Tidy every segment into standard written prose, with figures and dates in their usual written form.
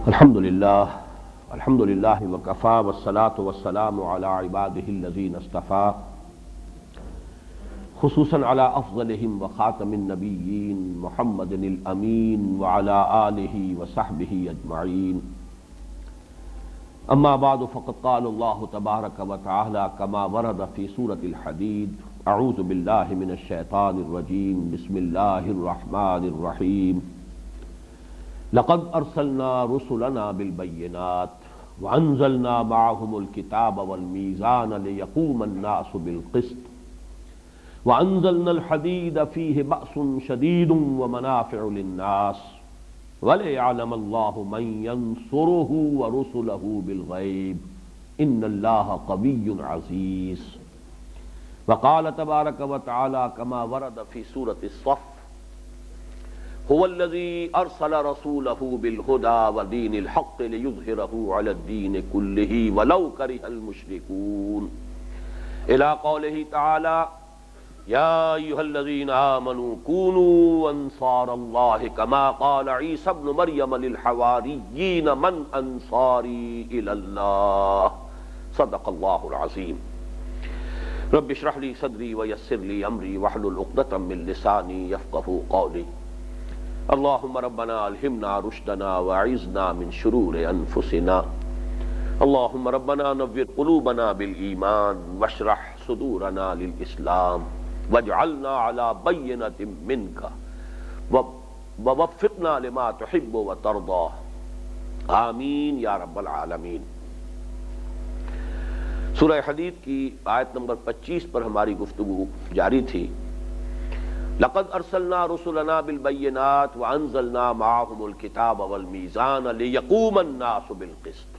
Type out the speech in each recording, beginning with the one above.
الحمدللہ وکفی والصلاة والسلام علی عباده الذین اصطفی خصوصا علی افضلہم وخاتم النبیین محمد الامین وعلی آلہ وصحبہ اجمعین اما بعد فقد قال اللہ تبارک وتعالی کما ورد فی سورة الحدید اعوذ باللہ من الشیطان الرجیم بسم اللہ الرحمن الرحیم لقد ارسلنا رسلنا بالبينات وانزلنا معهم الكتاب والميزان ليقوم الناس بالقسط وانزلنا الحديد فيه بأس شديد ومنافع للناس وليعلم الله من ينصره ورسله بالغيب ان الله قوي عزيز وقال تبارك وتعالى كما ورد في سورة الصف هو الذي أرسل رسوله بالهدى ودين الحق ليظهره على الدين كله ولو كره المشركون إلى قوله تعالى يا أيها الذين آمنوا كونوا أنصار الله كما قال عيسى ابن مريم للحواريين من أنصاري إلى الله صدق الله العظيم رب اشرح لي صدري ويسر لي أمري واحلل عقدة من لساني يفقهوا قولي اللهم ربنا الہمنا رشدنا واعذنا من شرور انفسنا اللهم ربنا نور قلوبنا بالایمان واشرح صدورنا للاسلام واجعلنا على بینۃ منك ووفقنا لما تحب وترضى آمین یا رب العالمین۔ سورہ حدید کی آیت نمبر 25 پر ہماری گفتگو جاری تھی۔ لقد ارسلنا رسلنا بالبينات وانزلنا معهم الكتاب والميزان ليقوم الناس بالقسط۔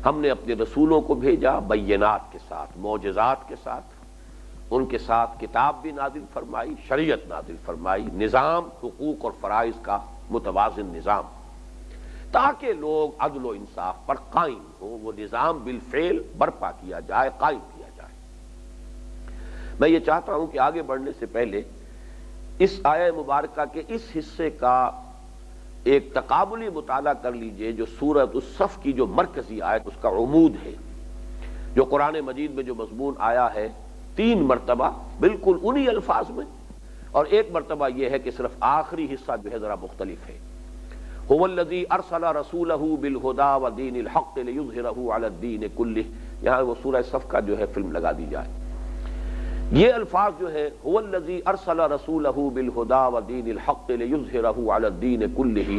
ہم نے اپنے رسولوں کو بھیجا بینات کے ساتھ، معجزات کے ساتھ، ان کے ساتھ کتاب بھی نازل فرمائی، شریعت نازل فرمائی، نظام حقوق اور فرائض کا متوازن نظام، تاکہ لوگ عدل و انصاف پر قائم ہوں، وہ نظام بالفعل برپا کیا جائے، قائم کیا جائے۔ میں یہ چاہتا ہوں کہ آگے بڑھنے سے پہلے اس آیہ مبارکہ کے اس حصے کا ایک تقابلی مطالعہ کر لیجئے جو سورۃ الصف کی جو مرکزی آیت اس کا عمود ہے، جو قرآن مجید میں جو مضمون آیا ہے 3 مرتبہ بالکل انہی الفاظ میں، اور ایک مرتبہ یہ ہے کہ صرف آخری حصہ جو ہے ذرا مختلف ہے۔ هو الذی ارسل رسولہ بالہدی ودین الحق لیظہرہ علی الدین کلہ، یہاں وہ سورہ صف کا جو ہے فلم لگا دی جائے۔ یہ الفاظ جو ہے هو الذی ارسل رسولہ بالہدی ودین الحق لیظہرہ علی الدین کلہ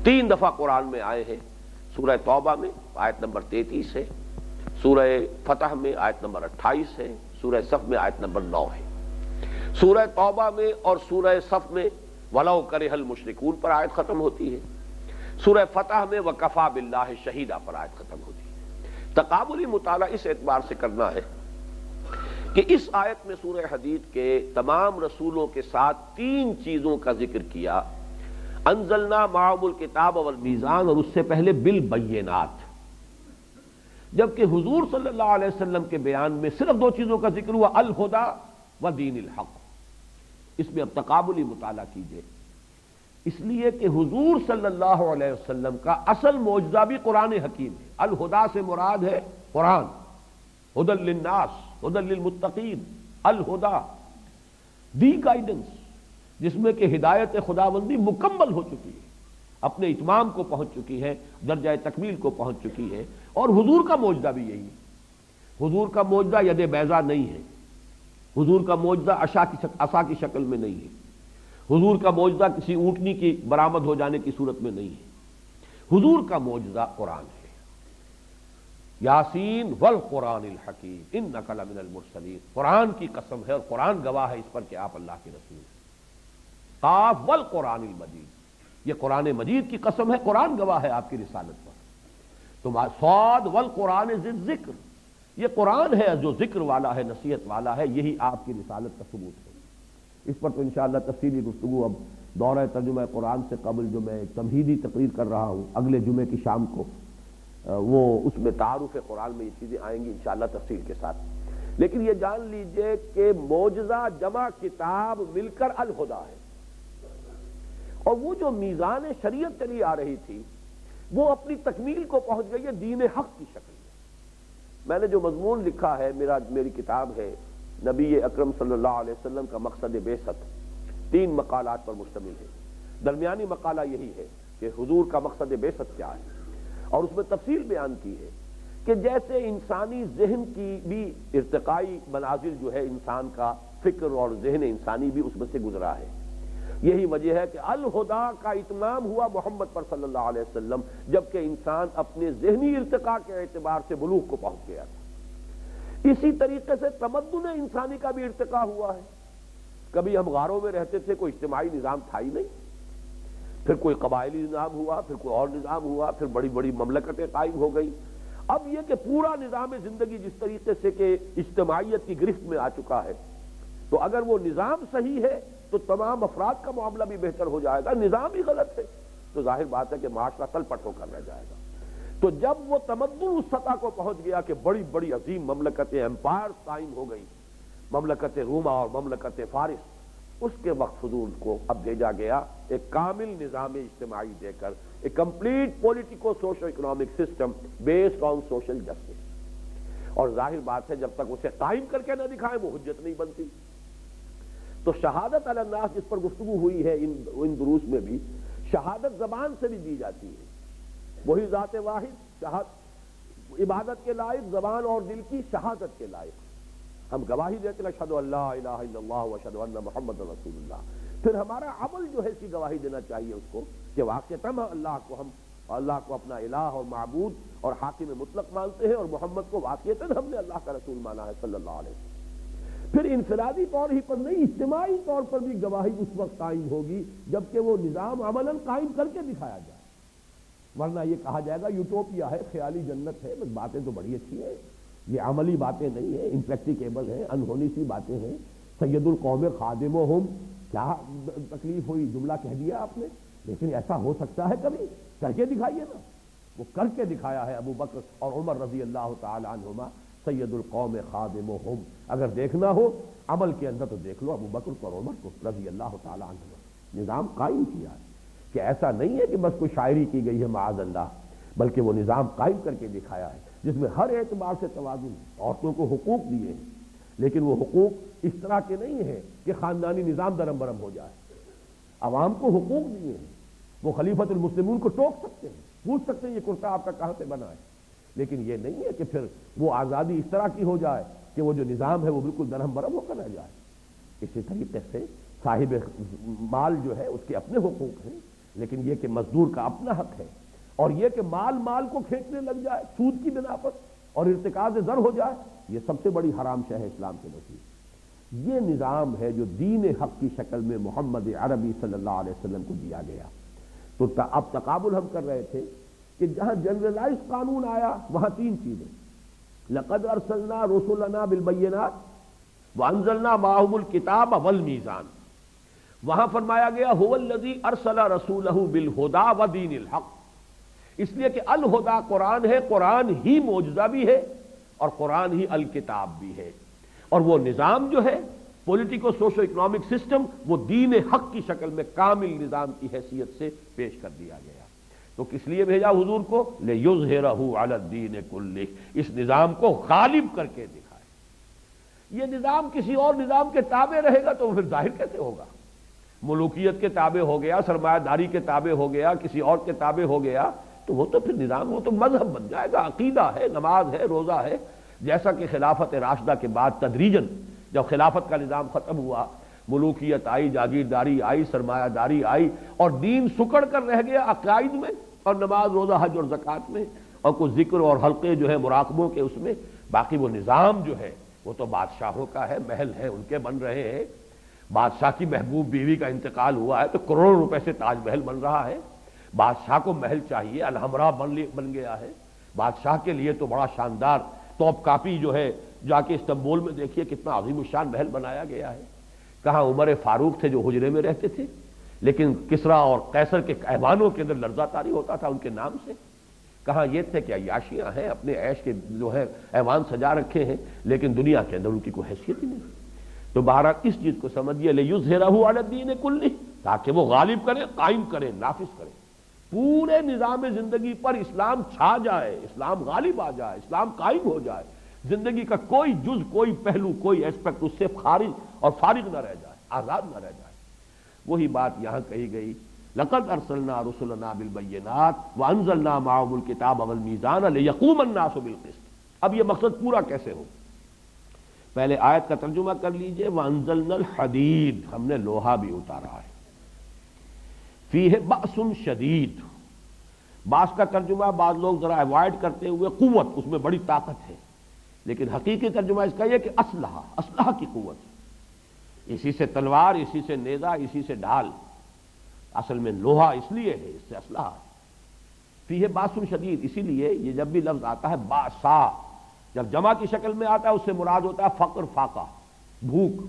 3 دفعہ قرآن میں آئے ہیں۔ سورہ توبہ میں آیت نمبر 33 ہے، سورہ فتح میں آیت نمبر 28 ہے، سورہ صف میں آیت نمبر 9 ہے۔ سورہ توبہ میں اور سورہ صف میں وَلَوْ كَرِهَ الْمُشْرِكُونَ پر آیت ختم ہوتی ہے، سورہ فتح میں وَكَفَى بِاللَّهِ شَهِيدًا پر آیت ختم ہوتی ہے۔ تقابلی مطالعہ اس اعتبار سے کرنا ہے کہ اس آیت میں سورہ حدید کے تمام رسولوں کے ساتھ 3 چیزوں کا ذکر کیا، انزلنا معهم الکتاب والمیزان، اور اس سے پہلے بالبینات، جبکہ حضور صلی اللہ علیہ وسلم کے بیان میں صرف 2 چیزوں کا ذکر ہوا، الہدی ودین الحق۔ اس میں اب تقابلی مطالعہ کیجئے، اس لیے کہ حضور صلی اللہ علیہ وسلم کا اصل معجزہ بھی قرآن حکیم ہے۔ الہدی سے مراد ہے قرآن، ہدی للناس، ہدی للمتقین، الہدی دی گائیڈنس، جس میں کہ ہدایت خداوندی مکمل ہو چکی ہے، اپنے اتمام کو پہنچ چکی ہے، درجہ تکمیل کو پہنچ چکی ہے۔ اور حضور کا معجزہ بھی یہی ہے۔ حضور کا معجزہ ید بیضا نہیں ہے، حضور کا معجزہ عصا کی شکل میں نہیں ہے، حضور کا معجزہ کسی اونٹنی کی برآمد ہو جانے کی صورت میں نہیں ہے۔ حضور کا معجزہ قرآن ہے۔ یاسین والقرآن الحکیم انک لمن المرسلین، قرآن کی قسم ہے اور قرآن گواہ ہے اس پر کہ آپ اللہ کے رسول ہیں۔ قاف والقرآن المجید، یہ قرآن مجید کی قسم ہے، قرآن گواہ ہے آپ کی رسالت پر۔ تو صاد والقرآن ذی الذکر، یہ قرآن ہے جو ذکر والا ہے، نصیحت والا ہے، یہی آپ کی رسالت کا ثبوت ہے۔ اس پر تو انشاءاللہ تفصیلی گفتگو اب دورہ ترجمہ قرآن سے قبل جو میں ایک تمہیدی تقریر کر رہا ہوں اگلے جمعے کی شام کو، وہ اس میں تعارف قرآن میں یہ چیزیں آئیں گی انشاءاللہ تفصیل کے ساتھ۔ لیکن یہ جان لیجئے کہ معجزہ جمع کتاب مل کر الہدی ہے، اور وہ جو میزان شریعت چلی آ رہی تھی وہ اپنی تکمیل کو پہنچ گئی ہے دین حق کی شکل میں نے جو مضمون لکھا ہے، میری کتاب ہے نبی اکرم صلی اللہ علیہ وسلم کا مقصد بعثت، 3 مقالات پر مشتمل ہے۔ درمیانی مقالہ یہی ہے کہ حضور کا مقصد بعثت کیا ہے، اور اس میں تفصیل بیان کی ہے کہ جیسے انسانی ذہن کی بھی ارتقائی منازل جو ہے، انسان کا فکر اور ذہن انسانی بھی اس میں سے گزرا ہے۔ یہی وجہ ہے کہ الہدا کا اتمام ہوا محمد پر صلی اللہ علیہ وسلم، جبکہ انسان اپنے ذہنی ارتقاء کے اعتبار سے بلوغ کو پہنچ گیا تھا۔ اسی طریقے سے تمدن انسانی کا بھی ارتقاء ہوا ہے۔ کبھی ہم غاروں میں رہتے تھے، کوئی اجتماعی نظام تھا ہی نہیں، پھر کوئی قبائلی نظام ہوا، پھر کوئی اور نظام ہوا، پھر بڑی بڑی مملکتیں قائم ہو گئی۔ اب یہ کہ پورا نظام زندگی جس طریقے سے کہ اجتماعیت کی گرفت میں آ چکا ہے، تو اگر وہ نظام صحیح ہے تو تمام افراد کا معاملہ بھی بہتر ہو جائے گا۔ نظام ہی غلط ہے تو ظاہر بات ہے کہ معاشرہ تل پٹ ہو کر رہ جائے گا۔ تو جب وہ تمدن اس سطح کو پہنچ گیا کہ بڑی بڑی عظیم مملکتیں، امپائر قائم ہو گئی، مملکت روما اور مملکت فارس، اس کے وقت حضور کو اب بھیجا گیا ایک کامل نظام اجتماعی دے کر، ایک complete politico socio economic system based on social justice. اور ظاہر بات ہے جب تک اسے قائم کر کے نہ دکھائیں وہ حجت نہیں بنتی۔ تو شہادت علی الناس جس پر گفتگو ہوئی ہے ان دروس میں بھی، شہادت زبان سے بھی دی جاتی ہے۔ وہی ذات واحد عبادت کے لائق، زبان اور دل کی شہادت کے لائق۔ ہم گواہی دیتے ہیں اشہد ان لا الہ الا اللہ واشہد ان محمد رسول اللہ، پھر ہمارا عمل جو ہے اسی گواہی دینا چاہیے اس کو کہ واقعتاً اللہ کو اپنا الہ اور معبود اور حاکم مطلق مانتے ہیں، اور محمد کو واقعتاً ہم نے اللہ کا رسول مانا ہے صلی اللہ علیہ وسلم۔ پھر انفرادی طور ہی پر نہیں، اجتماعی طور پر بھی گواہی اس وقت قائم ہوگی جبکہ وہ نظام عملاً قائم کر کے دکھایا جائے، ورنہ یہ کہا جائے گا یوٹوپیا ہے، خیالی جنت ہے، بس باتیں تو بڑی اچھی ہیں، یہ عملی باتیں نہیں ہیں، امپریکٹیکیبل ہیں، انہونی سی باتیں ہیں۔ سید القوم خادمہم، کیا تکلیف ہوئی، جملہ کہہ دیا آپ نے، لیکن ایسا ہو سکتا ہے کبھی، کر کے دکھائیے نا۔ وہ کر کے دکھایا ہے ابو بکر اور عمر رضی اللہ تعالی عنہما، سید القوم خادمہم۔ اگر دیکھنا ہو عمل کے اندر تو دیکھ لو ابو بکر اور عمر کو رضی اللہ تعالی عنہما۔ نظام قائم کیا ہے کہ ایسا نہیں ہے کہ بس کوئی شاعری کی گئی ہے معاذ اللہ، بلکہ وہ نظام قائم کر کے دکھایا ہے جس میں ہر اعتبار سے توازن ہے۔ عورتوں کو حقوق دیے ہیں، لیکن وہ حقوق اس طرح کے نہیں ہیں کہ خاندانی نظام درم برم ہو جائے۔ عوام کو حقوق دیے ہیں، وہ خلیفۃ المسلمون کو ٹوک سکتے ہیں، پوچھ سکتے ہیں یہ کرتا آپ کا کہاں سے بنا ہے، لیکن یہ نہیں ہے کہ پھر وہ آزادی اس طرح کی ہو جائے کہ وہ جو نظام ہے وہ بالکل درہم برہم ہو کر رہ جائے۔ اسی طریقے سے صاحب مال جو ہے اس کے اپنے حقوق ہیں، لیکن یہ کہ مزدور کا اپنا حق ہے، اور یہ کہ مال کو کھینچنے لگ جائے سود کی بنا پر اور ارتکاز زر ہو جائے، یہ سب سے بڑی حرام شے ہے اسلام کے نزدیک۔ یہ نظام ہے جو دین حق کی شکل میں محمد عربی صلی اللہ علیہ وسلم کو دیا گیا۔ تو اب تقابل ہم کر رہے تھے کہ جہاں جنرلائز قانون آیا وہاں 3 چیزیں، لقد ارسلنا رسلنا بالبینات وانزلنا معهم الکتاب والمیزان، وہاں فرمایا گیا هو الذی ارسل رسولہ بالہدی ودین الحق، اس لیے کہ الہدا قرآن ہے، قرآن ہی معجزہ بھی ہے اور قرآن ہی الکتاب بھی ہے، اور وہ نظام جو ہے پولیٹیکو سوشو اکنامک سسٹم وہ دین حق کی شکل میں کامل نظام کی حیثیت سے پیش کر دیا گیا۔ تو کس لیے بھیجا حضور کو؟ لِيُظْهِرَهُ عَلَى الدِّينِ كُلِّهِ، اس نظام کو غالب کر کے دکھائے۔ یہ نظام کسی اور نظام کے تابع رہے گا تو پھر ظاہر کیسے ہوگا؟ ملوکیت کے تابع ہو گیا، سرمایہ داری کے تابع ہو گیا، کسی اور کے تابع ہو گیا تو وہ تو پھر نظام، وہ تو مذہب بن جائے گا، عقیدہ ہے، نماز ہے، روزہ ہے۔ جیسا کہ خلافت راشدہ کے بعد تدریجاً جب خلافت کا نظام ختم ہوا، ملوکیت آئی، جاگیرداری آئی، سرمایہ داری آئی، اور دین سکڑ کر رہ گیا عقائد میں اور نماز روزہ حج اور زکوٰۃ میں، اور کچھ ذکر اور حلقے جو ہے مراقبوں کے اس میں، باقی وہ نظام جو ہے وہ تو بادشاہوں کا ہے، محل ہے ان کے بن رہے ہیں۔ بادشاہ کی محبوب بیوی کا انتقال ہوا ہے تو کروڑوں روپے سے تاج محل بن رہا ہے، بادشاہ کو محل چاہیے، الحمرا بن گیا ہے بادشاہ کے لیے، تو بڑا شاندار توپ کاپی جو ہے جا کے استنبول میں دیکھیے کتنا عظیم الشان محل بنایا گیا ہے۔ کہاں عمر فاروق تھے جو حجرے میں رہتے تھے، لیکن کسریٰ اور قیصر کے ایوانوں کے اندر لرزہ طاری ہوتا تھا ان کے نام سے۔ کہاں یہ تھے کہ عیاشیاں ہیں، اپنے عیش کے جو ہے ایوان سجا رکھے ہیں، لیکن دنیا کے اندر ان کی کوئی حیثیت ہی نہیں۔ تو بہرحال اس چیز کو سمجھیے، لِيُظْهِرَهُ عَلَى الدِّينِ كُلِّهِ، تاکہ وہ غالب کرے، قائم کرے، نافذ کرے۔ پورے نظام زندگی پر اسلام چھا جائے، اسلام غالب آ جائے، اسلام قائم ہو جائے، زندگی کا کوئی جز، کوئی پہلو، کوئی ایسپیکٹ اس سے خارج اور فارغ نہ رہ جائے، آزاد نہ رہ جائے۔ وہی بات یہاں کہی گئی، لقد ارسلنا رسلنا بالبینات وانزلنا معهم الکتاب والمیزان لیقوم الناس بالقسط۔ اب یہ مقصد پورا کیسے ہو؟ پہلے آیت کا ترجمہ کر لیجئے، وانزلنا الحدید، ہم نے لوہا بھی اتارا ہے، فیہ بأس شدید۔ باس کا ترجمہ بعض لوگ ذرا اوائڈ کرتے ہوئے قوت، اس میں بڑی طاقت ہے، لیکن حقیقی ترجمہ اس کا یہ کہ اسلحہ کی قوت، اسی سے تلوار، اسی سے نیزہ، اسی سے ڈھال، اصل میں لوہا اس لیے ہے، اس سے اسلحہ ہے۔ فیہ باس شدید، اسی لیے یہ جب بھی لفظ آتا ہے باسا، جب جمع کی شکل میں آتا ہے اس سے مراد ہوتا ہے فقر، فاقہ، بھوک،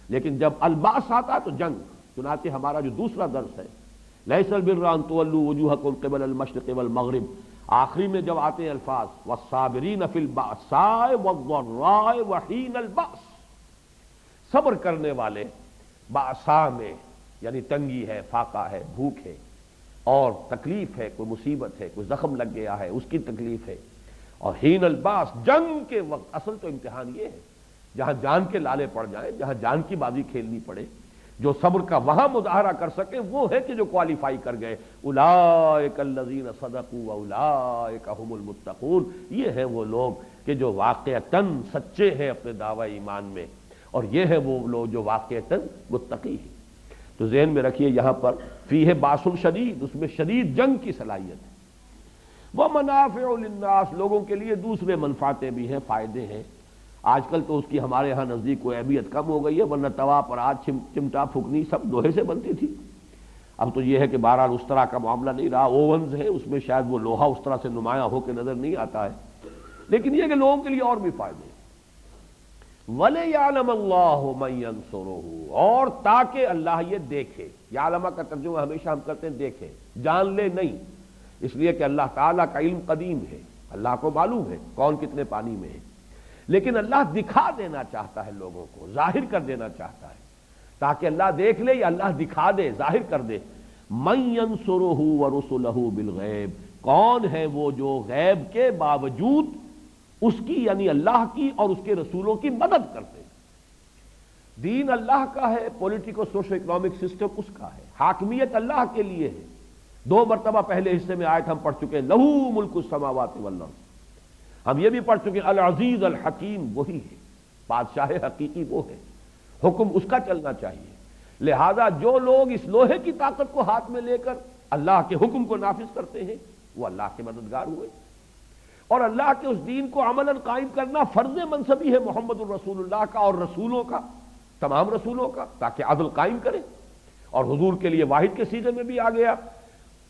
لیکن جب الباس آتا ہے تو جنگ۔ چنانچہ ہمارا جو دوسرا درس ہے لیس البر ان تولوا وجوہکم قبل المشرق والمغرب، آخری میں جب آتے ہیں الفاظ والصابرین فی البأساء والضراء وحین البأس، صبر کرنے والے بأساء میں، یعنی تنگی ہے، فاقہ ہے، بھوک ہے اور تکلیف ہے، کوئی مصیبت ہے، کوئی زخم لگ گیا ہے، اس کی تکلیف ہے، اور حین الباس، جنگ کے وقت۔ اصل تو امتحان یہ ہے جہاں جان کے لالے پڑ جائیں، جہاں جان کی بازی کھیلنی پڑے، جو صبر کا وہاں مظاہرہ کر سکے وہ ہے کہ جو کوالیفائی کر گئے، اولئک الذین صدقوا واولئک هم المتقون، یہ ہیں وہ لوگ کہ جو واقعتاً سچے ہیں اپنے دعوی ایمان میں، اور یہ ہیں وہ لوگ جو واقعتاً متقی ہیں۔ تو ذہن میں رکھیے یہاں پر فیہ باس شدید، اس میں شدید جنگ کی صلاحیت ہے۔ ومنافع للناس، لوگوں کے لیے دوسرے منفعتیں بھی ہیں، فائدے ہیں۔ آج کل تو اس کی ہمارے ہاں نزدیک کوئی اہمیت کم ہو گئی ہے، ورنہ توا پر آج چمٹا پھکنی سب لوہے سے بنتی تھی۔ اب تو یہ ہے کہ بہرحال اس طرح کا معاملہ نہیں رہا، اوونز ہیں، اس میں شاید وہ لوہا اس طرح سے نمایاں ہو کے نظر نہیں آتا ہے، لیکن یہ کہ لوگوں کے لیے اور بھی فائدے ہیں۔ وَلِيَعْلَمَ اللَّهُ مَن يَنصُرُهُ، اور تاکہ اللہ یہ دیکھے۔ یعلم کا ترجمہ ہمیشہ ہم کرتے ہیں دیکھے، جان لے نہیں، اس لیے کہ اللہ تعالیٰ کا علم قدیم ہے، اللہ کو معلوم ہے کون کتنے پانی میں ہے، لیکن اللہ دکھا دینا چاہتا ہے، لوگوں کو ظاہر کر دینا چاہتا ہے، تاکہ اللہ دیکھ لے یا اللہ دکھا دے، ظاہر کر دے۔ مَن يَنصُرُهُ وَرُسُلَهُ بِالْغَیب، کون ہے وہ جو غیب کے باوجود اس کی، یعنی اللہ کی اور اس کے رسولوں کی مدد کرتے ہیں۔ دین اللہ کا ہے، پولیٹیکو سوشو اکنامک سسٹم اس کا ہے، حاکمیت اللہ کے لیے ہے۔ 2 مرتبہ پہلے حصے میں آیت ہم پڑھ چکے، لہو ملک السماوات والارض، ہم یہ بھی پڑھ چکے العزیز الحکیم، وہی ہے بادشاہ حقیقی، وہ ہے، حکم اس کا چلنا چاہیے۔ لہذا جو لوگ اس لوہے کی طاقت کو ہاتھ میں لے کر اللہ کے حکم کو نافذ کرتے ہیں وہ اللہ کے مددگار ہوئے، اور اللہ کے اس دین کو عملاً قائم کرنا فرض منصبی ہے محمد الرسول اللہ کا اور رسولوں کا، تمام رسولوں کا، تاکہ عدل قائم کرے۔ اور حضور کے لیے واحد کے سیغے میں بھی آ گیا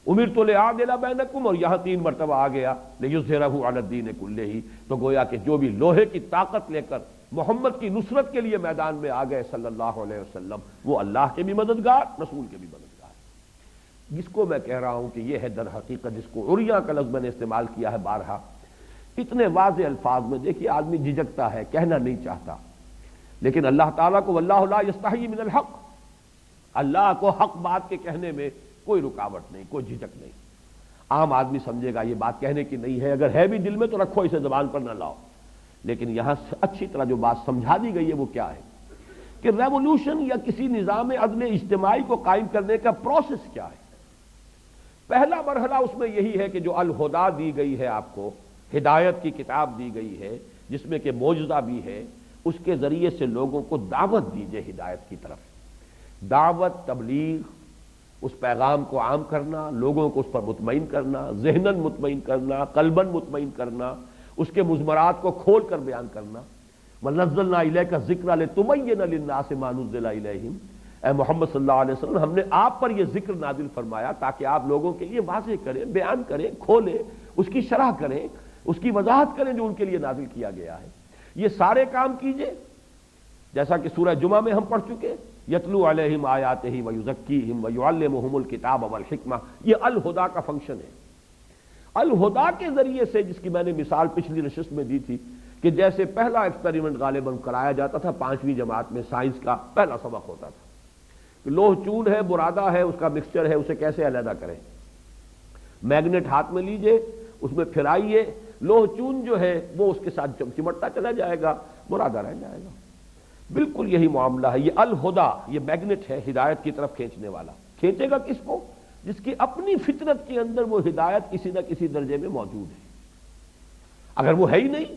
امرت لأعدل بینکم، اور یہاں 3 مرتبہ آ گیا لیظہرہ علی الدین کلہ، تو گویا کہ جو بھی لوہے کی طاقت لے کر محمد کی نصرت کے لیے میدان میں آ گئے صلی اللہ علیہ وسلم، وہ اللہ کے بھی مددگار، رسول کے بھی مددگار۔ جس کو میں کہہ رہا ہوں کہ یہ ہے در حقیقت، جس کو عریاں کا لفظ میں نے استعمال کیا ہے بارہا، اتنے واضح الفاظ میں دیکھیے آدمی جھجکتا ہے، کہنا نہیں چاہتا، لیکن اللہ تعالیٰ کو واللہ لا یستحیی من الحق، اللہ کو حق بات کے کہنے میں کوئی رکاوٹ نہیں، کوئی جھجک نہیں۔ عام آدمی سمجھے گا یہ بات کہنے کی نہیں ہے، اگر ہے بھی دل میں تو رکھو، اسے زبان پر نہ لاؤ، لیکن یہاں اچھی طرح جو بات سمجھا دی گئی ہے وہ کیا ہے کہ ریولوشن یا کسی نظام عدل اجتماعی کو قائم کرنے کا پروسیس کیا ہے۔ پہلا مرحلہ اس میں یہی ہے کہ جو الہدیٰ دی گئی ہے، آپ کو ہدایت کی کتاب دی گئی ہے جس میں کہ معجزہ بھی ہے، اس کے ذریعے سے لوگوں کو دعوت دیجئے ہدایت کی طرف، دعوت، تبلیغ، اس پیغام کو عام کرنا، لوگوں کو اس پر مطمئن کرنا، ذہناً مطمئن کرنا، قلباً مطمئن کرنا، اس کے مضمرات کو کھول کر بیان کرنا۔ وَنَزَّلْنَا إِلَيْكَ الذِّكْرَ لِتُبَيِّنَ لِلنَّاسِ مَا نُزِّلَ إِلَيْهِمْ، اے محمد صلی اللہ علیہ وسلم، ہم نے آپ پر یہ ذکر نازل فرمایا تاکہ آپ لوگوں کے لیے واضح کریں، بیان کریں، کھولیں، اس کی شرح کریں، اس کی وضاحت کریں جو ان کے لیے نازل کیا گیا ہے۔ یہ سارے کام کیجئے جیسا کہ سورہ جمعہ میں ہم پڑھ چکے، یتلو علیہم آیاتہ ویزکیہم ویعلمہم الکتاب والحکمہ، یہ الہدیٰ کا فنکشن ہے۔ الہدیٰ کے ذریعے سے، جس کی میں نے مثال پچھلی نشست میں دی تھی کہ جیسے پہلا ایکسپیریمنٹ غالباً کرایا جاتا تھا 5ویں جماعت میں، سائنس کا پہلا سبق ہوتا تھا کہ لوہ چون ہے، برادہ ہے، اس کا مکسچر ہے، اسے کیسے علیحدہ کریں۔ میگنیٹ ہاتھ میں لیجئے، اس میں پھرائیے، لوہ چون جو ہے وہ اس کے ساتھ چمٹتا چلا جائے گا، مرادہ رہ جائے گا۔ بالکل یہی معاملہ ہے۔ یہ الہدا، یہ میگنیٹ ہے ہدایت کی طرف کھینچنے والا۔ کھینچے گا کس کو؟ جس کی اپنی فطرت کے اندر وہ ہدایت کسی نہ کسی درجے میں موجود ہے۔ اگر وہ ہے ہی نہیں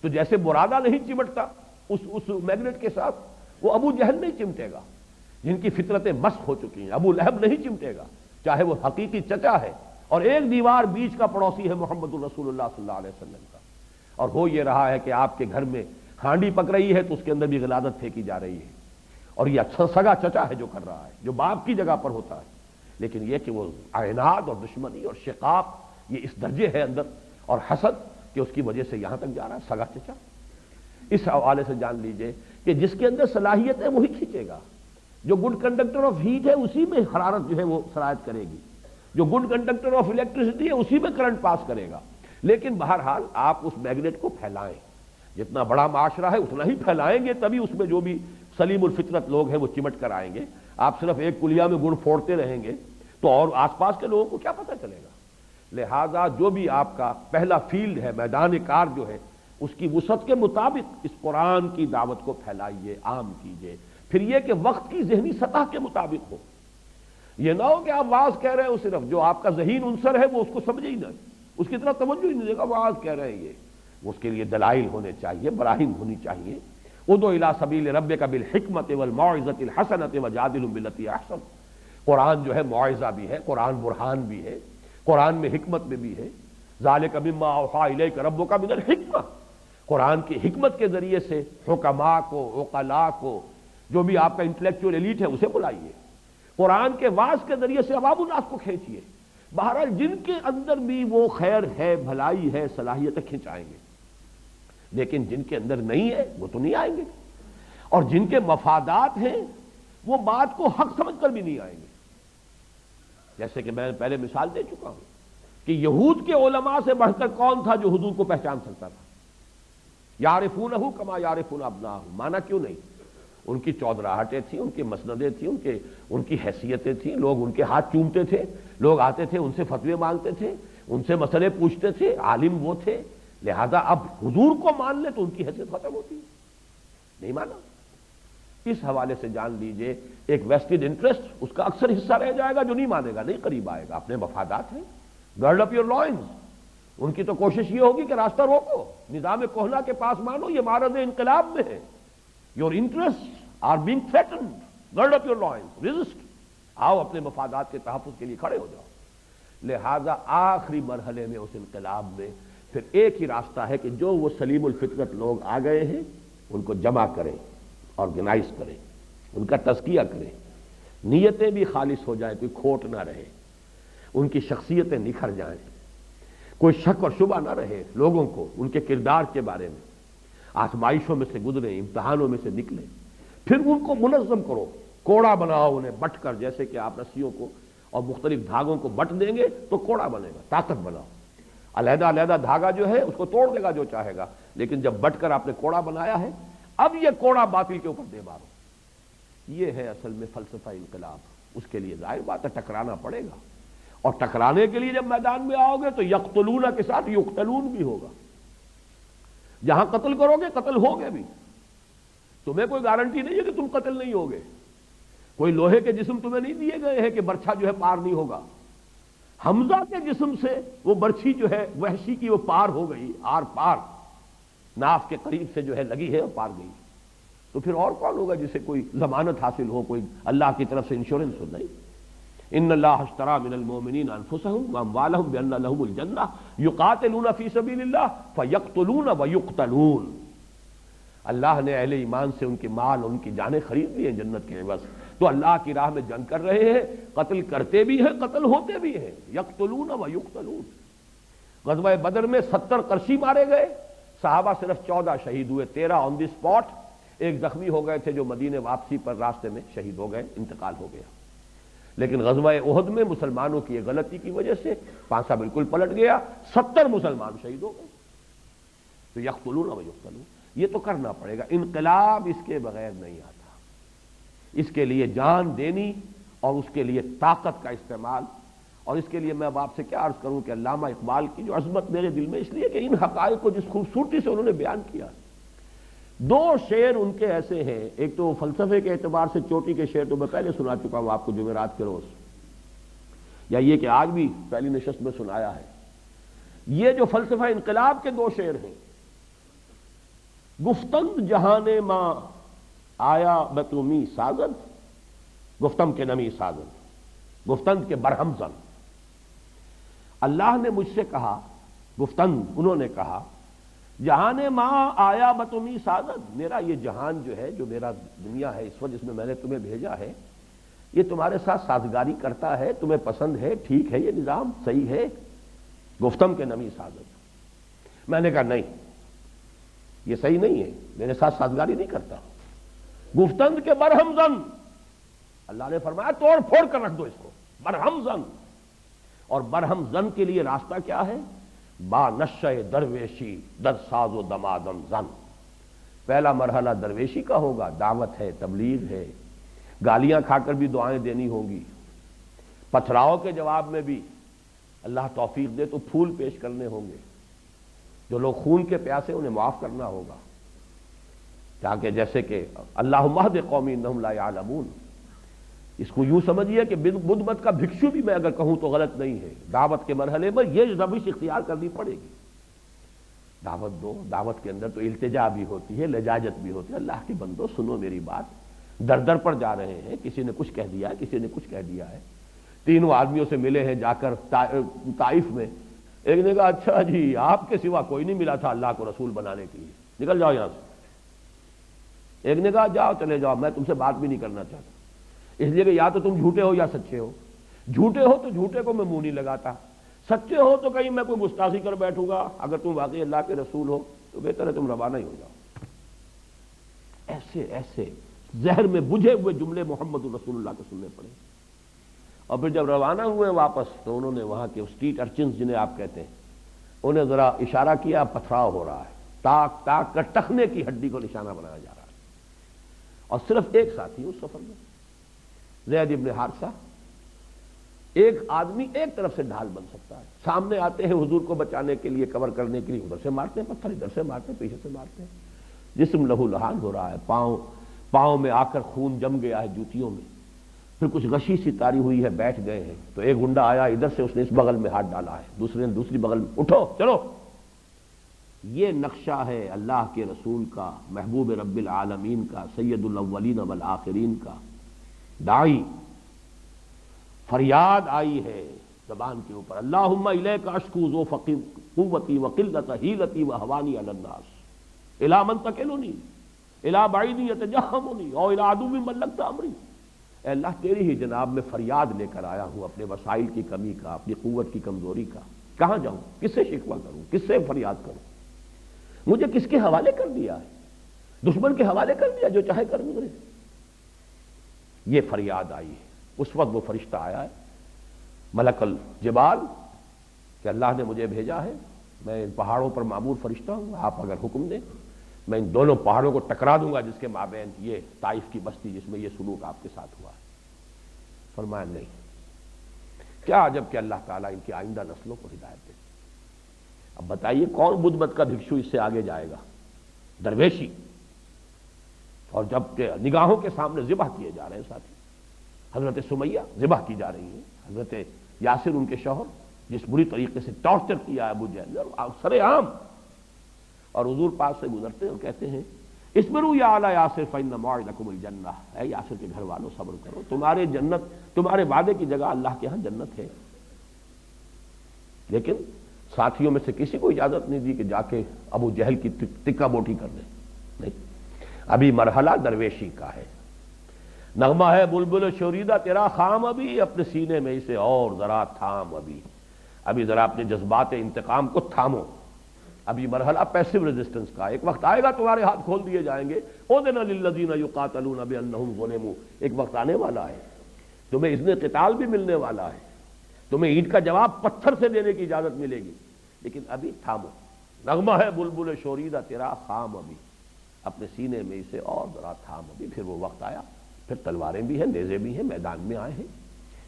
تو جیسے مرادہ نہیں چمٹتا اس میگنیٹ کے ساتھ، وہ ابو جہل نہیں چمٹے گا جن کی فطرتیں مسخ ہو چکی ہیں، ابو لہب نہیں چمٹے گا چاہے وہ حقیقی چچا ہے اور ایک دیوار بیچ کا پڑوسی ہے محمد الرسول اللہ صلی اللہ علیہ وسلم کا، اور ہو یہ رہا ہے کہ آپ کے گھر میں ہانڈی پک رہی ہے تو اس کے اندر بھی غلادت پھینکی جا رہی ہے، اور یہ اچھا سگا چچا ہے جو کر رہا ہے، جو باپ کی جگہ پر ہوتا ہے، لیکن یہ کہ وہ عناد اور دشمنی اور شقاق یہ اس درجے ہے اندر، اور حسد کہ اس کی وجہ سے یہاں تک جا رہا ہے سگا چچا۔ اس حوالے سے جان لیجئے کہ جس کے اندر صلاحیت ہے وہی کھینچے گا، جو گڈ کنڈکٹر آف ہیٹ ہے اسی میں حرارت جو ہے وہ سرایت کرے گی، جو گڈ کنڈکٹر آف الیکٹریسٹی ہے اسی میں کرنٹ پاس کرے گا۔ لیکن بہرحال آپ اس میگنیٹ کو پھیلائیں، جتنا بڑا معاشرہ ہے اتنا ہی پھیلائیں گے تبھی اس میں جو بھی سلیم الفطرت لوگ ہیں وہ چمٹ کر آئیں گے۔ آپ صرف ایک کلیا میں گڑ پھوڑتے رہیں گے تو اور آس پاس کے لوگوں کو کیا پتہ چلے گا؟ لہذا جو بھی آپ کا پہلا فیلڈ ہے، میدان کار جو ہے، اس کی وسعت کے مطابق اس قرآن کی دعوت کو پھیلائیے، عام کیجیے۔ پھر یہ کہ وقت کی ذہنی سطح کے مطابق ہو، یہ نہ ہو کہ آپ واعظ کہہ رہے ہو صرف جو آپ کا ذہین عنصر ہے وہ اس کو سمجھے ہی نہ، اس کی طرف توجہ ہی نہیں دے گا، واعظ کہہ رہے ہیں یہ، اس کے لیے دلائل ہونے چاہیے، براہین ہونی چاہیے۔ ادعو الی سبیل ربک بالحکمۃ والموعظۃ الحسنۃ وجادلھم بالتی احسن۔ قرآن جو ہے معاوضہ بھی ہے، قرآن برہان بھی ہے، قرآن میں حکمت میں بھی ہے۔ ذالک مما اوحی الیک ربک من الحکمہ، قرآن کی حکمت کے ذریعے سے حکماء کو، عقلاء کو، جو بھی آپ کا انٹلیکچوئل ایلیٹ ہے اسے بلائیے، قرآن کے واعظ کے ذریعے سے عوام الناس کو کھینچیے۔ بہرحال جن کے اندر بھی وہ خیر ہے، بھلائی ہے، صلاحیتیں کھنچائیں گے، لیکن جن کے اندر نہیں ہے وہ تو نہیں آئیں گے، اور جن کے مفادات ہیں وہ بات کو حق سمجھ کر بھی نہیں آئیں گے۔ جیسے کہ میں پہلے مثال دے چکا ہوں کہ یہود کے علماء سے بڑھ کر کون تھا جو حضور کو پہچان سکتا تھا؟ یعرفونہ کما یعرفون ابناءہم، مانا کیوں نہیں؟ ان کی چودراہٹیں تھیں، ان کی مسندیں تھیں، ان کی حیثیتیں تھیں، لوگ ان کے ہاتھ چومتے تھے، لوگ آتے تھے ان سے فتوے مانگتے تھے، ان سے مسئلے پوچھتے تھے، عالم وہ تھے، لہذا اب حضور کو مان لے تو ان کی حیثیت ختم ہوتی ہے، نہیں مانا۔ اس حوالے سے جان لیجئے ایک ویسٹڈ انٹرسٹ اس کا اکثر حصہ رہ جائے گا، جو نہیں مانے گا، نہیں قریب آئے گا، اپنے مفادات ہیں، گرڈ اپ یور لوئنز۔ ان کی تو کوشش یہ ہوگی کہ راستہ روکو، نظام کہنا کے پاس مانو، یہ معرض انقلاب میں ہے، your interest are being threatened, gird up your loins, resist, آؤ اپنے مفادات کے تحفظ کے لیے کھڑے ہو جاؤ۔ لہذا آخری مرحلے میں اس انقلاب میں پھر ایک ہی راستہ ہے کہ جو وہ سلیم الفطرت لوگ آ گئے ہیں ان کو جمع کریں، آرگنائز کریں، ان کا تزکیہ کریں، نیتیں بھی خالص ہو جائیں، کوئی کھوٹ نہ رہے، ان کی شخصیتیں نکھر جائیں، کوئی شک اور شبہ نہ رہے لوگوں کو ان کے کردار کے بارے میں، آزمائشوں میں سے گزریں، امتحانوں میں سے نکلیں، پھر ان کو منظم کرو، کوڑا بناؤ انہیں بٹ کر، جیسے کہ آپ رسیوں کو اور مختلف دھاگوں کو بٹ دیں گے تو کوڑا بنے گا، طاقت بناؤ۔ علیحدہ علیحدہ دھاگا جو ہے اس کو توڑ دے گا جو چاہے گا، لیکن جب بٹ کر آپ نے کوڑا بنایا ہے اب یہ کوڑا باطل کے اوپر دے مارو۔ یہ ہے اصل میں فلسفہ انقلاب۔ اس کے لیے ظاہر بات ہے ٹکرانا پڑے گا، اور ٹکرانے کے لیے جب میدان میں آؤ گے تو یقتلون کے ساتھ یقتلون بھی ہوگا، جہاں قتل کرو گے قتل ہوگے بھی، تمہیں کوئی گارنٹی نہیں ہے کہ تم قتل نہیں ہوگے، کوئی لوہے کے جسم تمہیں نہیں دیے گئے ہیں کہ برچھا جو ہے پار نہیں ہوگا۔ حمزہ کے جسم سے وہ برچھی جو ہے وحشی کی وہ پار ہو گئی، آر پار، ناف کے قریب سے جو ہے لگی ہے اور پار گئی، تو پھر اور کون ہوگا جسے کوئی ضمانت حاصل ہو، کوئی اللہ کی طرف سے انشورنس ہو؟ نہیں۔ ان اللہ اشترى من المؤمنین انفسهم واموالهم بان لهم الجنہ یقاتلون فی سبیل اللہ فیقتلون ویقتلون۔ اللہ نے اہل ایمان سے ان کے مال، ان کی جانیں خرید لی ہیں جنت کے عوض، تو اللہ کی راہ میں جنگ کر رہے ہیں، قتل کرتے بھی ہیں، قتل ہوتے بھی ہیں، یقتلون ویقتلون۔ غزوہ بدر میں 70 قرشی مارے گئے، صحابہ صرف 14 شہید ہوئے، 13 آن دی اسپاٹ، ایک زخمی ہو گئے تھے جو مدینے واپسی پر راستے میں شہید ہو گئے، انتقال ہو گیا۔ لیکن غزوہ احد میں مسلمانوں کی غلطی کی وجہ سے پانسا بالکل پلٹ گیا، 70 مسلمان شہید ہو گئے۔ تو یقتلون و یقتلون، یہ تو کرنا پڑے گا، انقلاب اس کے بغیر نہیں آتا، اس کے لیے جان دینی اور اس کے لیے طاقت کا استعمال اور اس کے لیے میں اب آپ سے کیا عرض کروں کہ علامہ اقبال کی جو عظمت میرے دل میں اس لیے کہ ان حقائق کو جس خوبصورتی سے انہوں نے بیان کیا، دو شعر ان کے ایسے ہیں، ایک تو فلسفے کے اعتبار سے چوٹی کے شعر تو میں پہلے سنا چکا ہوں آپ کو جمعرات کے روز، یا یہ کہ آج بھی پہلی نشست میں سنایا ہے۔ یہ جو فلسفہ انقلاب کے دو شعر ہیں، گفتند جہان ماں آیا بتومی سازد، گفتم کے نمی سازد، گفتند کے برہم زن، اللہ نے مجھ سے کہا، گفتند انہوں نے کہا، جہان ماں آیا بتومی سازد، میرا یہ جہان جو ہے، جو میرا دنیا ہے اس وقت جس میں میں نے تمہیں بھیجا ہے، یہ تمہارے ساتھ سازگاری کرتا ہے، تمہیں پسند ہے، ٹھیک ہے، یہ نظام صحیح ہے؟ گفتم کے نمی سازد، میں نے کہا نہیں، یہ صحیح نہیں ہے، میرے ساتھ سازگاری نہیں کرتا۔ گفتند کے برہم زن، اللہ نے فرمایا توڑ پھوڑ کر رکھ دو اس کو، برہم زن، اور برہم زن کے لیے راستہ کیا ہے؟ با نشہ درویشی در ساز و دمادم زن، پہلا مرحلہ درویشی کا ہوگا، دعوت ہے، تبلیغ ہے، گالیاں کھا کر بھی دعائیں دینی ہوں گی، پتھراؤ کے جواب میں بھی اللہ توفیق دے تو پھول پیش کرنے ہوں گے، جو لوگ خون کے پیاسے انہیں معاف کرنا ہوگا، تاکہ جیسے کہ اللہم اہد قومی انہم لا یعلمون، اس کو یوں سمجھیے کہ بدھ مت کا بھکشو بھی میں اگر کہوں تو غلط نہیں ہے، دعوت کے مرحلے میں یہ روش اختیار کرنی پڑے گی، دعوت دو، دعوت کے اندر تو التجا بھی ہوتی ہے، لجاجت بھی ہوتی ہے، اللہ کے بندو سنو میری بات، در در پر جا رہے ہیں، کسی نے کچھ کہہ دیا ہے، کسی نے کچھ کہہ دیا ہے، تینوں آدمیوں سے ملے ہیں جا کر طائف میں، ایک نے کہا اچھا جی آپ کے سوا کوئی نہیں ملا تھا اللہ کو رسول بنانے کے لیے، نکل جاؤ یہاں سے، ایک نے کہا جاؤ چلے جاؤ میں تم سے بات بھی نہیں کرنا چاہتا، اس لیے کہ یا تو تم جھوٹے ہو یا سچے ہو، جھوٹے ہو تو جھوٹے کو میں منہ نہیں لگاتا، سچے ہو تو کہیں میں کوئی گستاخی کر بیٹھوں گا، اگر تم واقعی اللہ کے رسول ہو تو بہتر ہے تم روانہ ہی ہو جاؤ۔ ایسے ایسے زہر میں بجھے ہوئے جملے محمد رسول اللہ کے سننے پڑے، اور پھر جب روانہ ہوئے واپس تو انہوں نے وہاں کے اسٹریٹ ارچنز جنہیں آپ کہتے ہیں انہیں ذرا اشارہ کیا، پتھراؤ ہو رہا ہے، تاک تاک کر ٹخنے کی ہڈی کو نشانہ بنایا جا رہا ہے، اور صرف ایک ساتھی اس سفر میں زید ابن حارثہ، ایک آدمی ایک طرف سے ڈھال بن سکتا ہے، سامنے آتے ہیں حضور کو بچانے کے لیے، کور کرنے کے لیے، ادھر سے مارتے ہیں پتھر، ادھر سے مارتے ہیں، پیچھے سے مارتے ہیں، جسم لہو لہان ہو رہا ہے، پاؤں میں آ کر خون جم گیا ہے جوتیوں میں، پھر کچھ غشی سی تاری ہوئی ہے، بیٹھ گئے ہیں، تو ایک گنڈا آیا ادھر سے، اس نے اس بغل میں ہاتھ ڈالا ہے، دوسرے نے دوسری بغل میں، اٹھو چلو، یہ نقشہ ہے اللہ کے رسول کا، محبوب رب العالمین کا، سید الاولین والآخرین کا، داعی، فریاد آئی ہے زبان کے اوپر، اللہم الیک اشکو ذوف قوتی وقلت حیلتی وہوانی علی الناس الی من تکلنی الی بعید یتجہمنی او الی عدو ملکت امری، اے اللہ تیری ہی جناب میں فریاد لے کر آیا ہوں اپنے وسائل کی کمی کا، اپنی قوت کی کمزوری کا، کہاں جاؤں، کس سے شکوہ کروں، کس سے فریاد کروں، مجھے کس کے حوالے کر دیا ہے، دشمن کے حوالے کر دیا، جو چاہے کر گزرے۔ یہ فریاد آئی ہے، اس وقت وہ فرشتہ آیا ہے ملک الجبال کہ اللہ نے مجھے بھیجا ہے، میں ان پہاڑوں پر معمور فرشتہ ہوں، آپ اگر حکم دیں میں ان دونوں پہاڑوں کو ٹکرا دوں گا جس کے مابین یہ طائف کی بستی جس میں یہ سلوک آپ کے ساتھ ہوا ہے۔ فرمایا نہیں، کیا عجب کہ اللہ تعالیٰ ان کی آئندہ نسلوں کو ہدایت دے۔ اب بتائیے کون بدھ مت کا بھکشو اس سے آگے جائے گا؟ درویشی، اور جب کہ نگاہوں کے سامنے ذبح کیے جا رہے ہیں ساتھی، حضرت سمیہ ذبح کی جا رہی ہیں، حضرت یاسر ان کے شوہر جس بری طریقے سے ٹارچر کیا ہے ابو جہل سر عام، اور حضور پاس سے گزرتے ہیں اور کہتے ہیں اصبروا یا اعلی یاسر فإن موعدکم الجنہ، اے یاسر کے گھر والوں صبر کرو، تمہارے جنت، تمہارے وعدے کی جگہ اللہ کے ہاں جنت ہے۔ لیکن ساتھیوں میں سے کسی کو اجازت نہیں دی کہ جا کے ابو جہل کی ٹکا بوٹی کر دیں، نہیں، ابھی مرحلہ درویشی کا ہے۔ نغمہ ہے بلبل شوریدہ تیرا خام، ابھی اپنے سینے میں اسے اور ذرا تھام، ابھی ذرا اپنے جذبات انتقام کو تھامو، ابھی مرحلہ پیسو ریزسٹنس کا، ایک وقت آئے گا تمہارے ہاتھ کھول دیے جائیں گے، اذن للذین یقاتلون بانہم ظلموا، ایک وقت آنے والا ہے، تمہیں اذن قتال بھی ملنے والا ہے، تمہیں اینٹ کا جواب پتھر سے دینے کی اجازت ملے گی، لیکن ابھی تھامو۔ نغمہ ہے بلبل شوریدہ تیرا خام، ابھی اپنے سینے میں اسے اور ذرا تھام، ابھی پھر وہ وقت آیا، پھر تلواریں بھی ہیں، نیزے بھی ہیں، میدان میں آئے ہیں،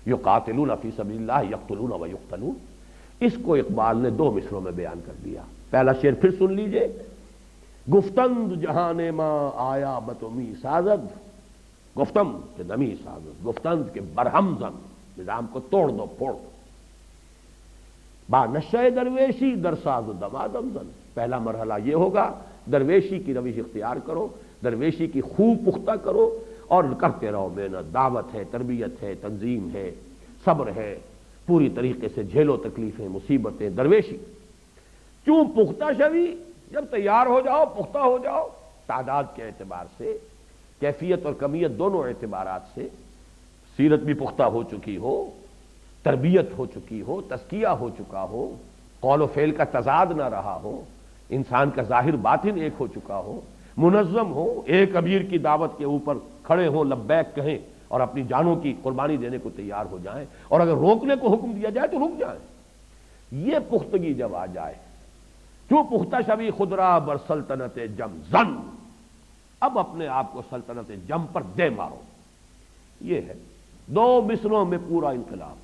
یقاتلون فی سبیل اللہ یقتلون و یقتلون. اس کو اقبال نے 2 مصروں میں بیان کر دیا. پہلا شعر پھر سن لیجئے. گفتند جہان ماں آیا بتمی سازد، گفتم کہ نمی سازد، گفتند کہ برہم زن، نظام کو توڑ دو پھوڑ دو. با نشہ درویشی در ساز دمادم زن. پہلا مرحلہ یہ ہوگا، درویشی کی روش اختیار کرو، درویشی کی خوب پختہ کرو اور کرتے رہو محنت. دعوت ہے، تربیت ہے، تنظیم ہے، صبر ہے، پوری طریقے سے جھیلو تکلیفیں، مصیبتیں. درویشی چوں پختہ شوی، جب تیار ہو جاؤ، پختہ ہو جاؤ، تعداد کے اعتبار سے، کیفیت اور کمیت دونوں اعتبارات سے، سیرت بھی پختہ ہو چکی ہو، تربیت ہو چکی ہو، تزکیہ ہو چکا ہو، قول و فعل کا تضاد نہ رہا ہو، انسان کا ظاہر باطن ایک ہو چکا ہو، منظم ہو، ایک امیر کی دعوت کے اوپر کھڑے ہوں، لبیک کہیں اور اپنی جانوں کی قربانی دینے کو تیار ہو جائیں، اور اگر روکنے کو حکم دیا جائے تو رک جائیں. یہ پختگی جب آ جائے، جو پختہ شوی خدرا بر سلطنت جم زن، اب اپنے آپ کو سلطنت جم پر دے مارو. یہ ہے 2 مصروں میں پورا انقلاب.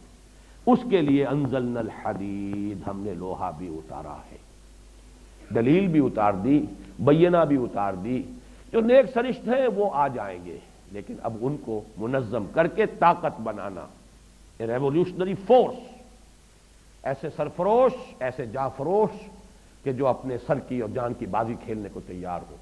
اس کے لیے انزلنا الحدید، ہم نے لوہا بھی اتارا ہے، دلیل بھی اتار دی، بینہ بھی اتار دی. جو نیک سرشت ہیں وہ آ جائیں گے، لیکن اب ان کو منظم کر کے طاقت بنانا، ریولیوشنری فورس، ایسے سرفروش، ایسے جافروش کہ جو اپنے سر کی اور جان کی بازی کھیلنے کو تیار ہو.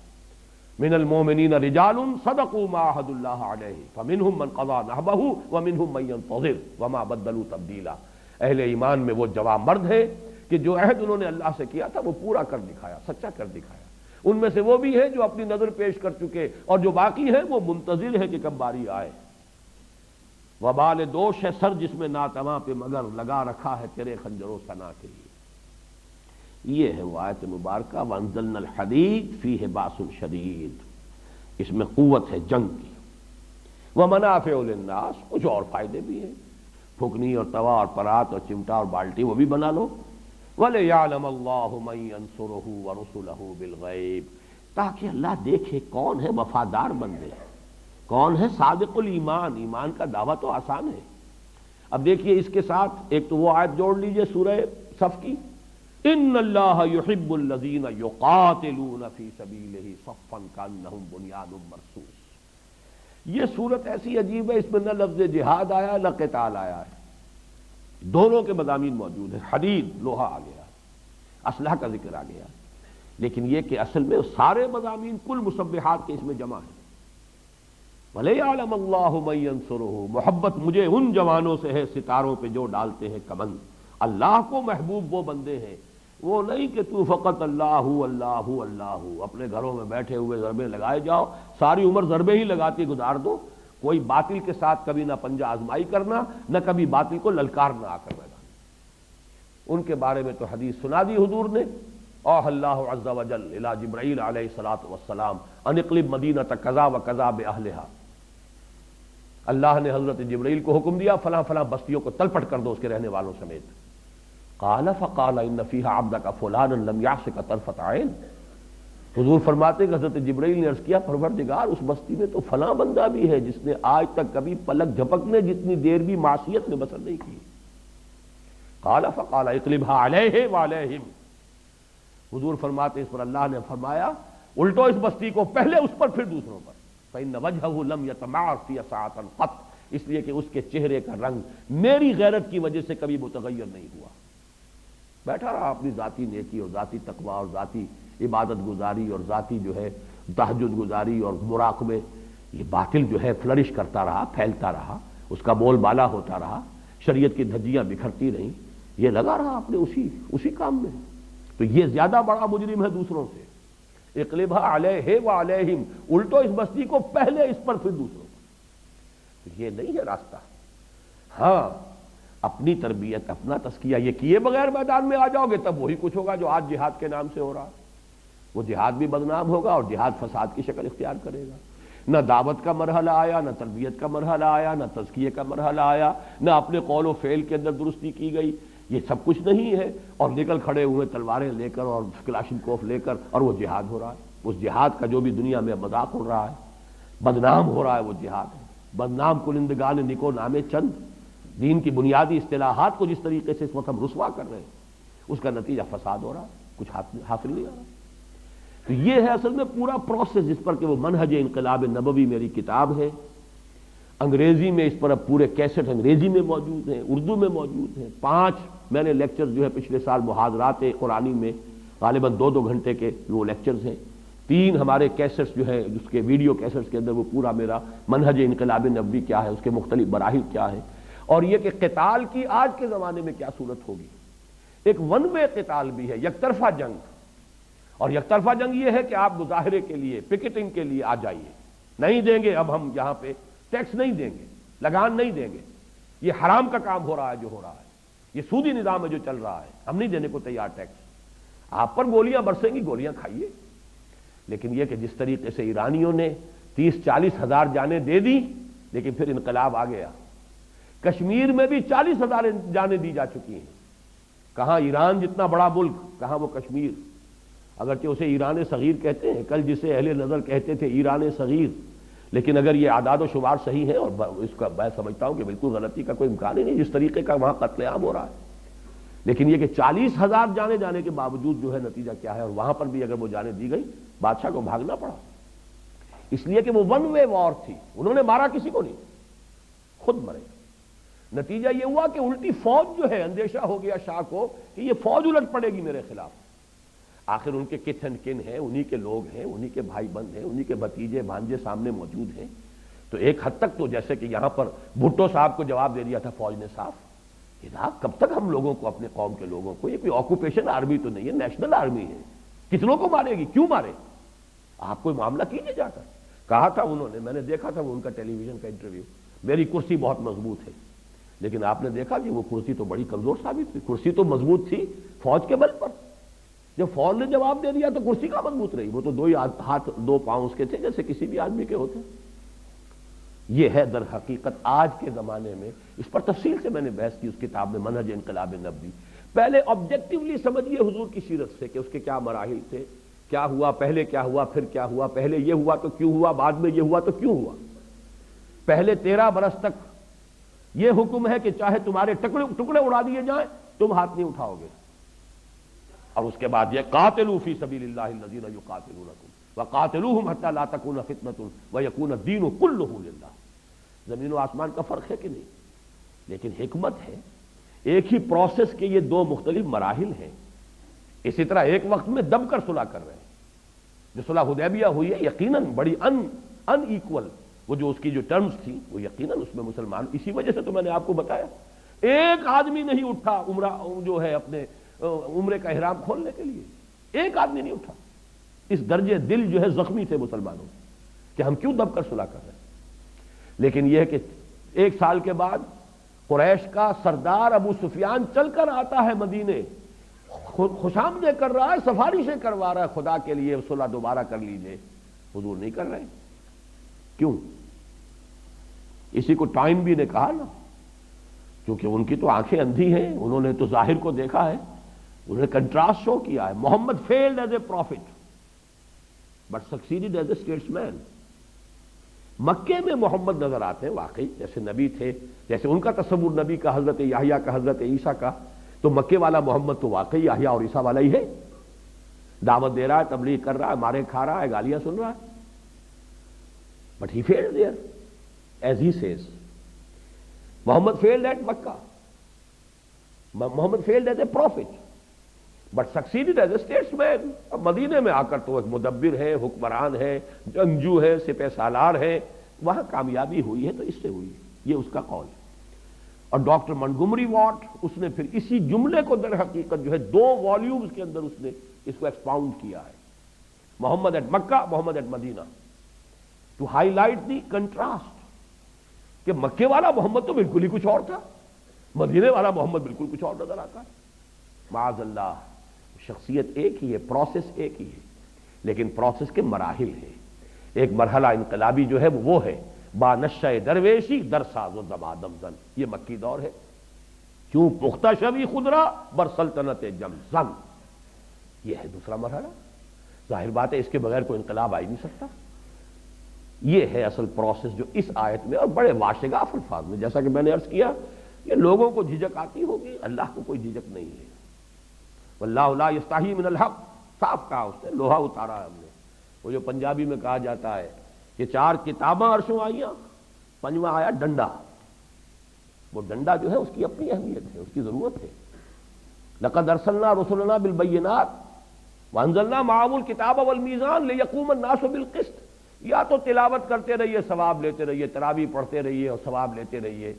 من المؤمنین رجال صدقوا ما عاهدوا الله علیہ فمنهم من قضى نحبه ومنهم من ينتظر وما بدلوا تبدیلا. اہل ایمان میں وہ جوان مرد ہیں کہ جو عہد انہوں نے اللہ سے کیا تھا وہ پورا کر دکھایا، سچا کر دکھایا. ان میں سے وہ بھی ہیں جو اپنی نظر پیش کر چکے، اور جو باقی ہیں وہ منتظر ہیں کہ کب باری آئے. وبال دوش ہے سر جس میں ناتواں پہ مگر لگا رکھا ہے تیرے خنجر و ثنا کے لیے. یہ ہے وہ آیت مبارکہ وانزلنا الحدید فیہ باس شدید. اس میں قوت ہے جنگ کی. ومنافع للناس، کچھ اور فائدے بھی ہیں، پھکنی اور توا اور پرات اور چمٹا اور بالٹی وہ بھی بنا لو. وَلِيَعْلَمَ اللَّهُ مَن يَنصُرُهُ وَرُسُلَهُ بِالْغَيْبِ، تاکہ اللہ دیکھے کون ہے وفادار بندے، کون ہے صادق الایمان. ایمان کا دعویٰ تو آسان ہے. اب دیکھیے اس کے ساتھ ایک تو وہ آیت جوڑ لیجئے سورہ صف کی، ان اللہ یحب الذین یقاتلون فی سبیلہ صفا کانہم بنیان مرصوص. یہ صورت ایسی عجیب ہے، اس میں نہ لفظ جہاد آیا نہ قتال آیا ہے، دونوں کے مضامین موجود ہیں. حدید لوہا آ گیا، اسلحہ کا ذکر آ گیا، لیکن یہ کہ اصل میں سارے مضامین کل مسبحات کے اس میں جمع ہیں. وَلِيَعْلَمَ اللَّهُ مَن يَنصُرُهُ، محبت مجھے ان جوانوں سے ہے ستاروں پہ جو ڈالتے ہیں کمند. اللہ کو محبوب وہ بندے ہیں، وہ نہیں کہ تو فقط اللہ اللہ اللہ اپنے گھروں میں بیٹھے ہوئے ضربے لگائے جاؤ، ساری عمر ضربے ہی لگاتی گزار دو. کوئی باطل کے ساتھ کبھی نہ پنجہ آزمائی کرنا، نہ کبھی باطل کو للکارنا آ کر میدان. ان کے بارے میں تو حدیث سنا دی حضور نے، اوحى اللہ عز وجل الی جبرائیل علیہ الصلوۃ والسلام ان اقلب مدینۃ کذا و کذا باہلھا. اللہ نے حضرت جبرائیل کو حکم دیا فلاں فلاں بستیوں کو تلپٹ کر دو اس کے رہنے والوں سمیت. قال فقال ان فیھا عبدک فلانا لم یعصک طرفۃ عین. حضور فرماتے کہ حضرت جبرائیل نے عرض کیا پروردگار اس بستی میں تو فلاں بندہ بھی ہے جس نے آج تک کبھی پلک جھپکنے جتنی دیر بھی معصیت میں بسر نہیں کی. قال فقال اقلبها علیہ وعلیہم. حضور فرماتے اس پر اللہ نے فرمایا الٹو اس بستی کو، پہلے اس پر پھر دوسروں پر. فإن وجهه لم يتمعر في ساعة قط، اس لیے کہ اس کے چہرے کا رنگ میری غیرت کی وجہ سے کبھی متغیر نہیں ہوا. بیٹھا رہا اپنی ذاتی نیکی اور ذاتی تقوی اور ذاتی عبادت گزاری اور ذاتی جو ہے تہجد گزاری اور مراقبے. یہ باطل جو ہے فلرش کرتا رہا، پھیلتا رہا، اس کا بول بالا ہوتا رہا، شریعت کی دھجیاں بکھرتی رہیں، یہ لگا رہا اپنے اسی کام میں. تو یہ زیادہ بڑا مجرم ہے دوسروں سے. اقلبھا علیہ وعلیہم، الٹو اس بستی کو پہلے اس پر پھر دوسروں پر. تو یہ نہیں ہے راستہ. ہاں اپنی تربیت، اپنا تزکیہ یہ کیے بغیر میدان میں آ جاؤ گے تب وہی کچھ ہوگا جو آج جہاد کے نام سے ہو رہا. وہ جہاد بھی بدنام ہوگا اور جہاد فساد کی شکل اختیار کرے گا. نہ دعوت کا مرحلہ آیا، نہ تربیت کا مرحلہ آیا، نہ تزکیے کا مرحلہ آیا، نہ اپنے قول و فعل کے اندر درستی کی گئی. یہ سب کچھ نہیں ہے، اور نکل کھڑے ہوئے تلواریں لے کر اور کلاشنکوف لے کر، اور وہ جہاد ہو رہا ہے. اس جہاد کا جو بھی دنیا میں مذاق ہو رہا ہے، بدنام ہو رہا ہے، وہ جہاد ہے. بدنام کنندگان نکو نامے چند، دین کی بنیادی اصطلاحات کو جس طریقے سے اس وقت ہم رسوا کر رہے ہیں اس کا نتیجہ فساد ہو رہا، کچھ حاصل نہیں آ رہا۔ تو یہ ہے اصل میں پورا پروسیس جس پر کہ وہ منہج انقلاب نبوی میری کتاب ہے، انگریزی میں اس پر اب پورے کیسٹ انگریزی میں موجود ہیں، اردو میں موجود ہیں، 5 میں نے لیکچر جو ہے پچھلے سال محاضرات قرآنی میں غالباً 2 گھنٹے کے وہ لیکچرز ہیں، 3 ہمارے کیسٹس جو ہیں جس کے ویڈیو کیسٹس کے اندر وہ پورا میرا منہج انقلاب نبوی کیا ہے، اس کے مختلف مراحل کیا ہے، اور یہ کہ قتال کی آج کے زمانے میں کیا صورت ہوگی۔ ایک ون وے قتال بھی ہے، یک طرفہ جنگ، اور یک طرفہ جنگ یہ ہے کہ آپ مظاہرے کے لیے پکٹنگ کے لیے آ جائیے، نہیں دیں گے اب ہم یہاں پہ ٹیکس نہیں دیں گے، لگان نہیں دیں گے، یہ حرام کا کام ہو رہا ہے جو ہو رہا ہے، یہ سودی نظام ہے جو چل رہا ہے، ہم نہیں دینے کو تیار ٹیکس، آپ پر گولیاں برسیں گی، گولیاں کھائیے۔ لیکن یہ کہ جس طریقے سے ایرانیوں نے 30-40 ہزار جانیں دے دی، لیکن پھر انقلاب آ گیا، کشمیر میں بھی 40 ہزار جانیں دی جا چکی ہیں، کہاں ایران جتنا بڑا ملک، کہاں وہ کشمیر، اگرچہ اسے ایران صغیر کہتے ہیں، کل جسے اہل نظر کہتے تھے ایران صغیر، لیکن اگر یہ اعداد و شمار صحیح ہے، اور اس کا میں سمجھتا ہوں کہ بالکل غلطی کا کوئی امکان ہی نہیں جس طریقے کا وہاں قتل عام ہو رہا ہے، لیکن یہ کہ 40 ہزار جانے جانے کے باوجود جو ہے نتیجہ کیا ہے، اور وہاں پر بھی اگر وہ جانے دی گئی بادشاہ کو بھاگنا پڑا، اس لیے کہ وہ ون وے وار تھی، انہوں نے مارا کسی کو نہیں، خود مرے۔ نتیجہ یہ ہوا کہ الٹی فوج جو ہے، اندیشہ ہو گیا شاہ کو کہ یہ فوج الٹ پڑے گی میرے خلاف، آخر ان کے کت اینڈ کن ہیں، انہی کے لوگ ہیں، انہی کے بھائی بند ہیں، انہی کے بھتیجے بھانجے سامنے موجود ہیں، تو ایک حد تک تو جیسے کہ یہاں پر بھٹو صاحب کو جواب دے دیا تھا فوج نے صاف، جناب کب تک ہم لوگوں کو، اپنے قوم کے لوگوں کو، یہ کوئی آکوپیشن آرمی تو نہیں ہے، نیشنل آرمی ہے، کتنوں کو مارے گی، کیوں مارے، آپ کوئی معاملہ کیجئے جا کر، کہا تھا انہوں نے، میں نے دیکھا تھا وہ ان کا ٹیلی ویژن کا انٹرویو، میری کرسی بہت مضبوط ہے، لیکن آپ نے دیکھا کہ وہ کرسی تو بڑی کمزور ثابت ہوئی، کرسی تو مضبوط تھی فوج کے بل پر، جب فوج نے جواب دے دیا تو کرسی کا مضبوط رہی، وہ تو 2 ہاتھ 2 پاؤں اس کے تھے جیسے کسی بھی آدمی کے ہوتے۔ یہ ہے در حقیقت آج کے زمانے میں، اس پر تفصیل سے میں نے بحث کی اس کتاب میں منہج انقلاب نبوی، پہلے آبجیکٹیولی سمجھیے حضور کی سیرت سے کہ اس کے کیا مراحل تھے، کیا ہوا، پہلے کیا ہوا، پھر کیا ہوا، پہلے یہ ہوا تو کیوں ہوا، بعد میں یہ ہوا تو کیوں ہوا، پہلے 13 برس تک یہ حکم ہے کہ چاہے تمہارے ٹکڑے اڑا دیے جائیں تم ہاتھ نہیں اٹھاؤ گے، اور اس کے بعد یہ قاتلوا فی سبیل اللہ الذین یقاتلونکم وقاتلوہم حتی لا تکون فتنۃ ویکون الدین کلہ للہ۔ زمین و آسمان کا فرق ہے کہ نہیں، لیکن حکمت ہے، ایک ہی پروسیس کے یہ 2 مختلف مراحل ہیں، اسی طرح ایک وقت میں دب کر صلح کر رہے ہیں، جو صلح حدیبیہ ہوئی ہے یقیناً بڑی ان ایکول، وہ جو اس کی جو ٹرمز تھی وہ یقیناً اس میں مسلمان، اسی وجہ سے تو میں نے آپ کو بتایا ایک آدمی نہیں اٹھا عمرہ جو ہے اپنے عمرے کا احرام کھولنے کے لیے، ایک آدمی نہیں اٹھا، اس درجے دل جو ہے زخمی تھے مسلمانوں کہ ہم کیوں دب کر صلح کر رہے ہیں۔ لیکن یہ ہے کہ 1 سال کے بعد قریش کا سردار ابو سفیان چل کر آتا ہے مدینے، خوشامدیں کر رہا ہے، سفارشیں کروا رہا ہے خدا کے لیے صلح دوبارہ کر لیجئے، حضور نہیں کر رہے، کیوں؟ اسی کو ٹائم بھی نے کہا نا، کیونکہ ان کی تو آنکھیں اندھی ہیں، انہوں نے تو ظاہر کو دیکھا ہے، انہوں نے کنٹراسٹ شو کیا ہے، Muhammad failed as a prophet but succeeded as a statesman. مکے میں محمد نظر آتے ہیں واقعی جیسے نبی تھے، جیسے ان کا تصور نبی کا حضرت یحییٰ کا حضرت عیسیٰ کا، تو مکے والا محمد تو واقعی یحییٰ اور عیسیٰ والا ہی ہے، دعوت دے رہا ہے، تبلیغ کر رہا ہے، مارے کھا رہا ہے، گالیاں سن رہا ہے، but he failed there as he says. Muhammad failed at Makkah. Muhammad failed as a prophet, but succeeded as a statesman. اب مدینے میں آ کر تو ایک مدبر ہے، حکمران ہے، جنگجو ہے، سپہ سالار ہے، وہاں کامیابی ہوئی ہے تو اس سے ہوئی ہے، یہ اس کا قول ہے۔ اور ڈاکٹر منگومری واٹ اس نے پھر اسی جملے کو در حقیقت جو ہے 2 والیومز کے اندر اس نے اس کو ایکسپاؤنڈ کیا ہے، Muhammad at Mecca, Muhammad at Medina, to highlight the contrast, کہ مکے والا محمد تو بالکل ہی کچھ اور تھا، مدینے والا محمد بالکل کچھ اور نظر آتا ہے۔ معاذ اللہ، شخصیت ایک ہی ہے، پروسیس ایک ہی ہے، لیکن پروسیس کے مراحل ہیں۔ ایک مرحلہ انقلابی جو ہے وہ ہے با نشہ درویشی در ساز و دمادم زن، یہ مکی دور ہے، کیوں پختہ شوی خدرا بر سلطنت جم زن، یہ ہے دوسرا مرحلہ۔ ظاہر بات ہے اس کے بغیر کوئی انقلاب آ ہی نہیں سکتا۔ یہ ہے اصل پروسیس جو اس آیت میں اور بڑے واشگاف الفاظ میں، جیسا کہ میں نے عرض کیا یہ لوگوں کو جھجک آتی ہوگی، اللہ کو کوئی جھجک نہیں ہے۔ واللہ لا یستحی من الحق، صاف کہا اس نے، لوہا اتارا ہے ہم نے۔ وہ جو پنجابی میں کہا جاتا ہے کہ 4 کتاباں عرشوں آئیاں، 5واں آیا ڈنڈا۔ وہ ڈنڈا جو ہے اس کی اپنی اہمیت ہے، اس کی ضرورت ہے۔ لقد ارسلنا رسلنا بالبینات وانزلنا معهم الکتاب والمیزان لیقوم الناس بالقسط۔ یا تو تلاوت کرتے رہیے، ثواب لیتے رہیے، تراویح پڑھتے رہیے اور ثواب لیتے رہیے،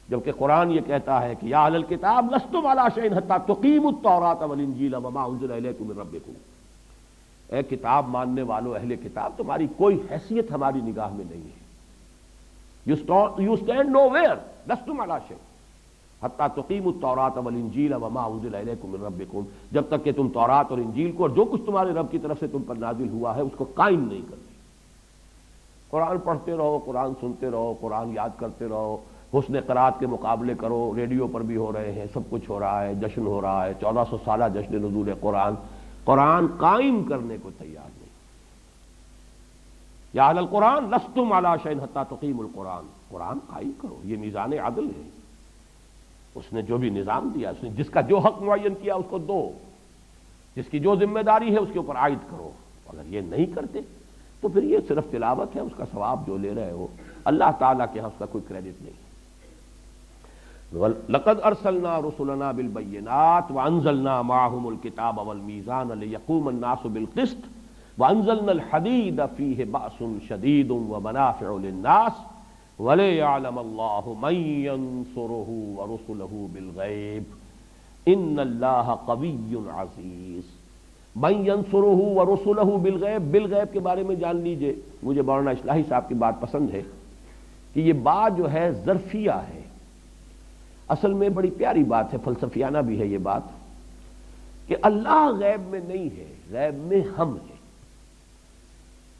جبکہ قرآن یہ کہتا ہے کہ یا اہل الکتاب لستم علی شیء حتی تقیموا التوراۃ والانجیل وما انزل الیکم من ربکم۔ اے کتاب ماننے والو، اہل کتاب، تمہاری کوئی حیثیت ہماری نگاہ میں نہیں ہے۔ You stand nowhere، لستم علی شیء حتی تقیموا التوراۃ والانجیل وما انزل الیکم من ربکم، جب تک کہ تم تورات اور انجیل کو اور جو کچھ تمہارے رب کی طرف سے تم پر نازل ہوا ہے اس کو قائم نہیں کرتے۔ قرآن پڑھتے رہو، قرآن سنتے رہو، قرآن یاد کرتے رہو، حسن قرات کے مقابلے کرو، ریڈیو پر بھی ہو رہے ہیں، سب کچھ ہو رہا ہے، جشن ہو رہا ہے، 1400 سالہ جشن نزول قرآن۔ قرآن قائم کرنے کو تیار نہیں۔ یا اہل القرآن لستم علی شیء حتی تقیموا القرآن، قرآن قائم کرو، یہ میزان عدل ہے۔ اس نے جو بھی نظام دیا، اس نے جس کا جو حق معین کیا اس کو دو، جس کی جو ذمہ داری ہے اس کے اوپر عائد کرو۔ اگر یہ نہیں کرتے تو پھر یہ صرف تلاوت ہے، اس کا ثواب جو لے رہے ہو اللہ تعالیٰ کے ہاں اس کا کوئی کریڈٹ نہیں۔ لقد ارسلنا رسلنا بالبینات وانزلنا معهم الکتاب والمیزان لیقوم الناس بالقسط وانزلنا الحدید فیہ بأس شدید ومنافع للناس ولیعلم اللہ من ینصرہ ورسلہ بالغیب ان اللہ قوی عزیز۔ من ینصرہ ورسلہ بالغیب، بالغیب کے بارے میں جان لیجئے۔ مجھے مولانا اصلاحی صاحب کی بات پسند ہے کہ یہ بات جو ہے ظرفیہ ہے، اصل میں بڑی پیاری بات ہے، فلسفیانہ بھی ہے یہ بات، کہ اللہ غیب میں نہیں ہے، غیب میں ہم ہیں۔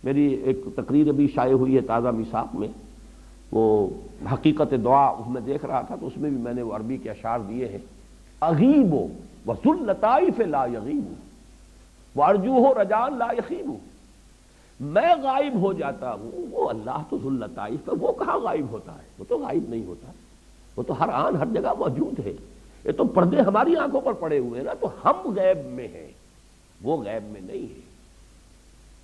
میری ایک تقریر ابھی شائع ہوئی ہے تازہ میثاق میں، وہ حقیقت دعا، اس میں دیکھ رہا تھا تو اس میں بھی میں نے وہ عربی کے اشعار دیے ہیں۔ اغیب وذو اللطائف لا یغیب وارجوہ رجاء لا یخیب۔ میں غائب ہو جاتا ہوں، وہ اللہ تو ذو اللطائف ہے، وہ کہاں غائب ہوتا ہے؟ وہ تو غائب نہیں ہوتا، وہ تو ہر آن ہر جگہ موجود ہے۔ یہ تو پردے ہماری آنکھوں پر پڑے ہوئے ہیں نا، تو ہم غیب میں ہیں، وہ غیب میں نہیں ہے۔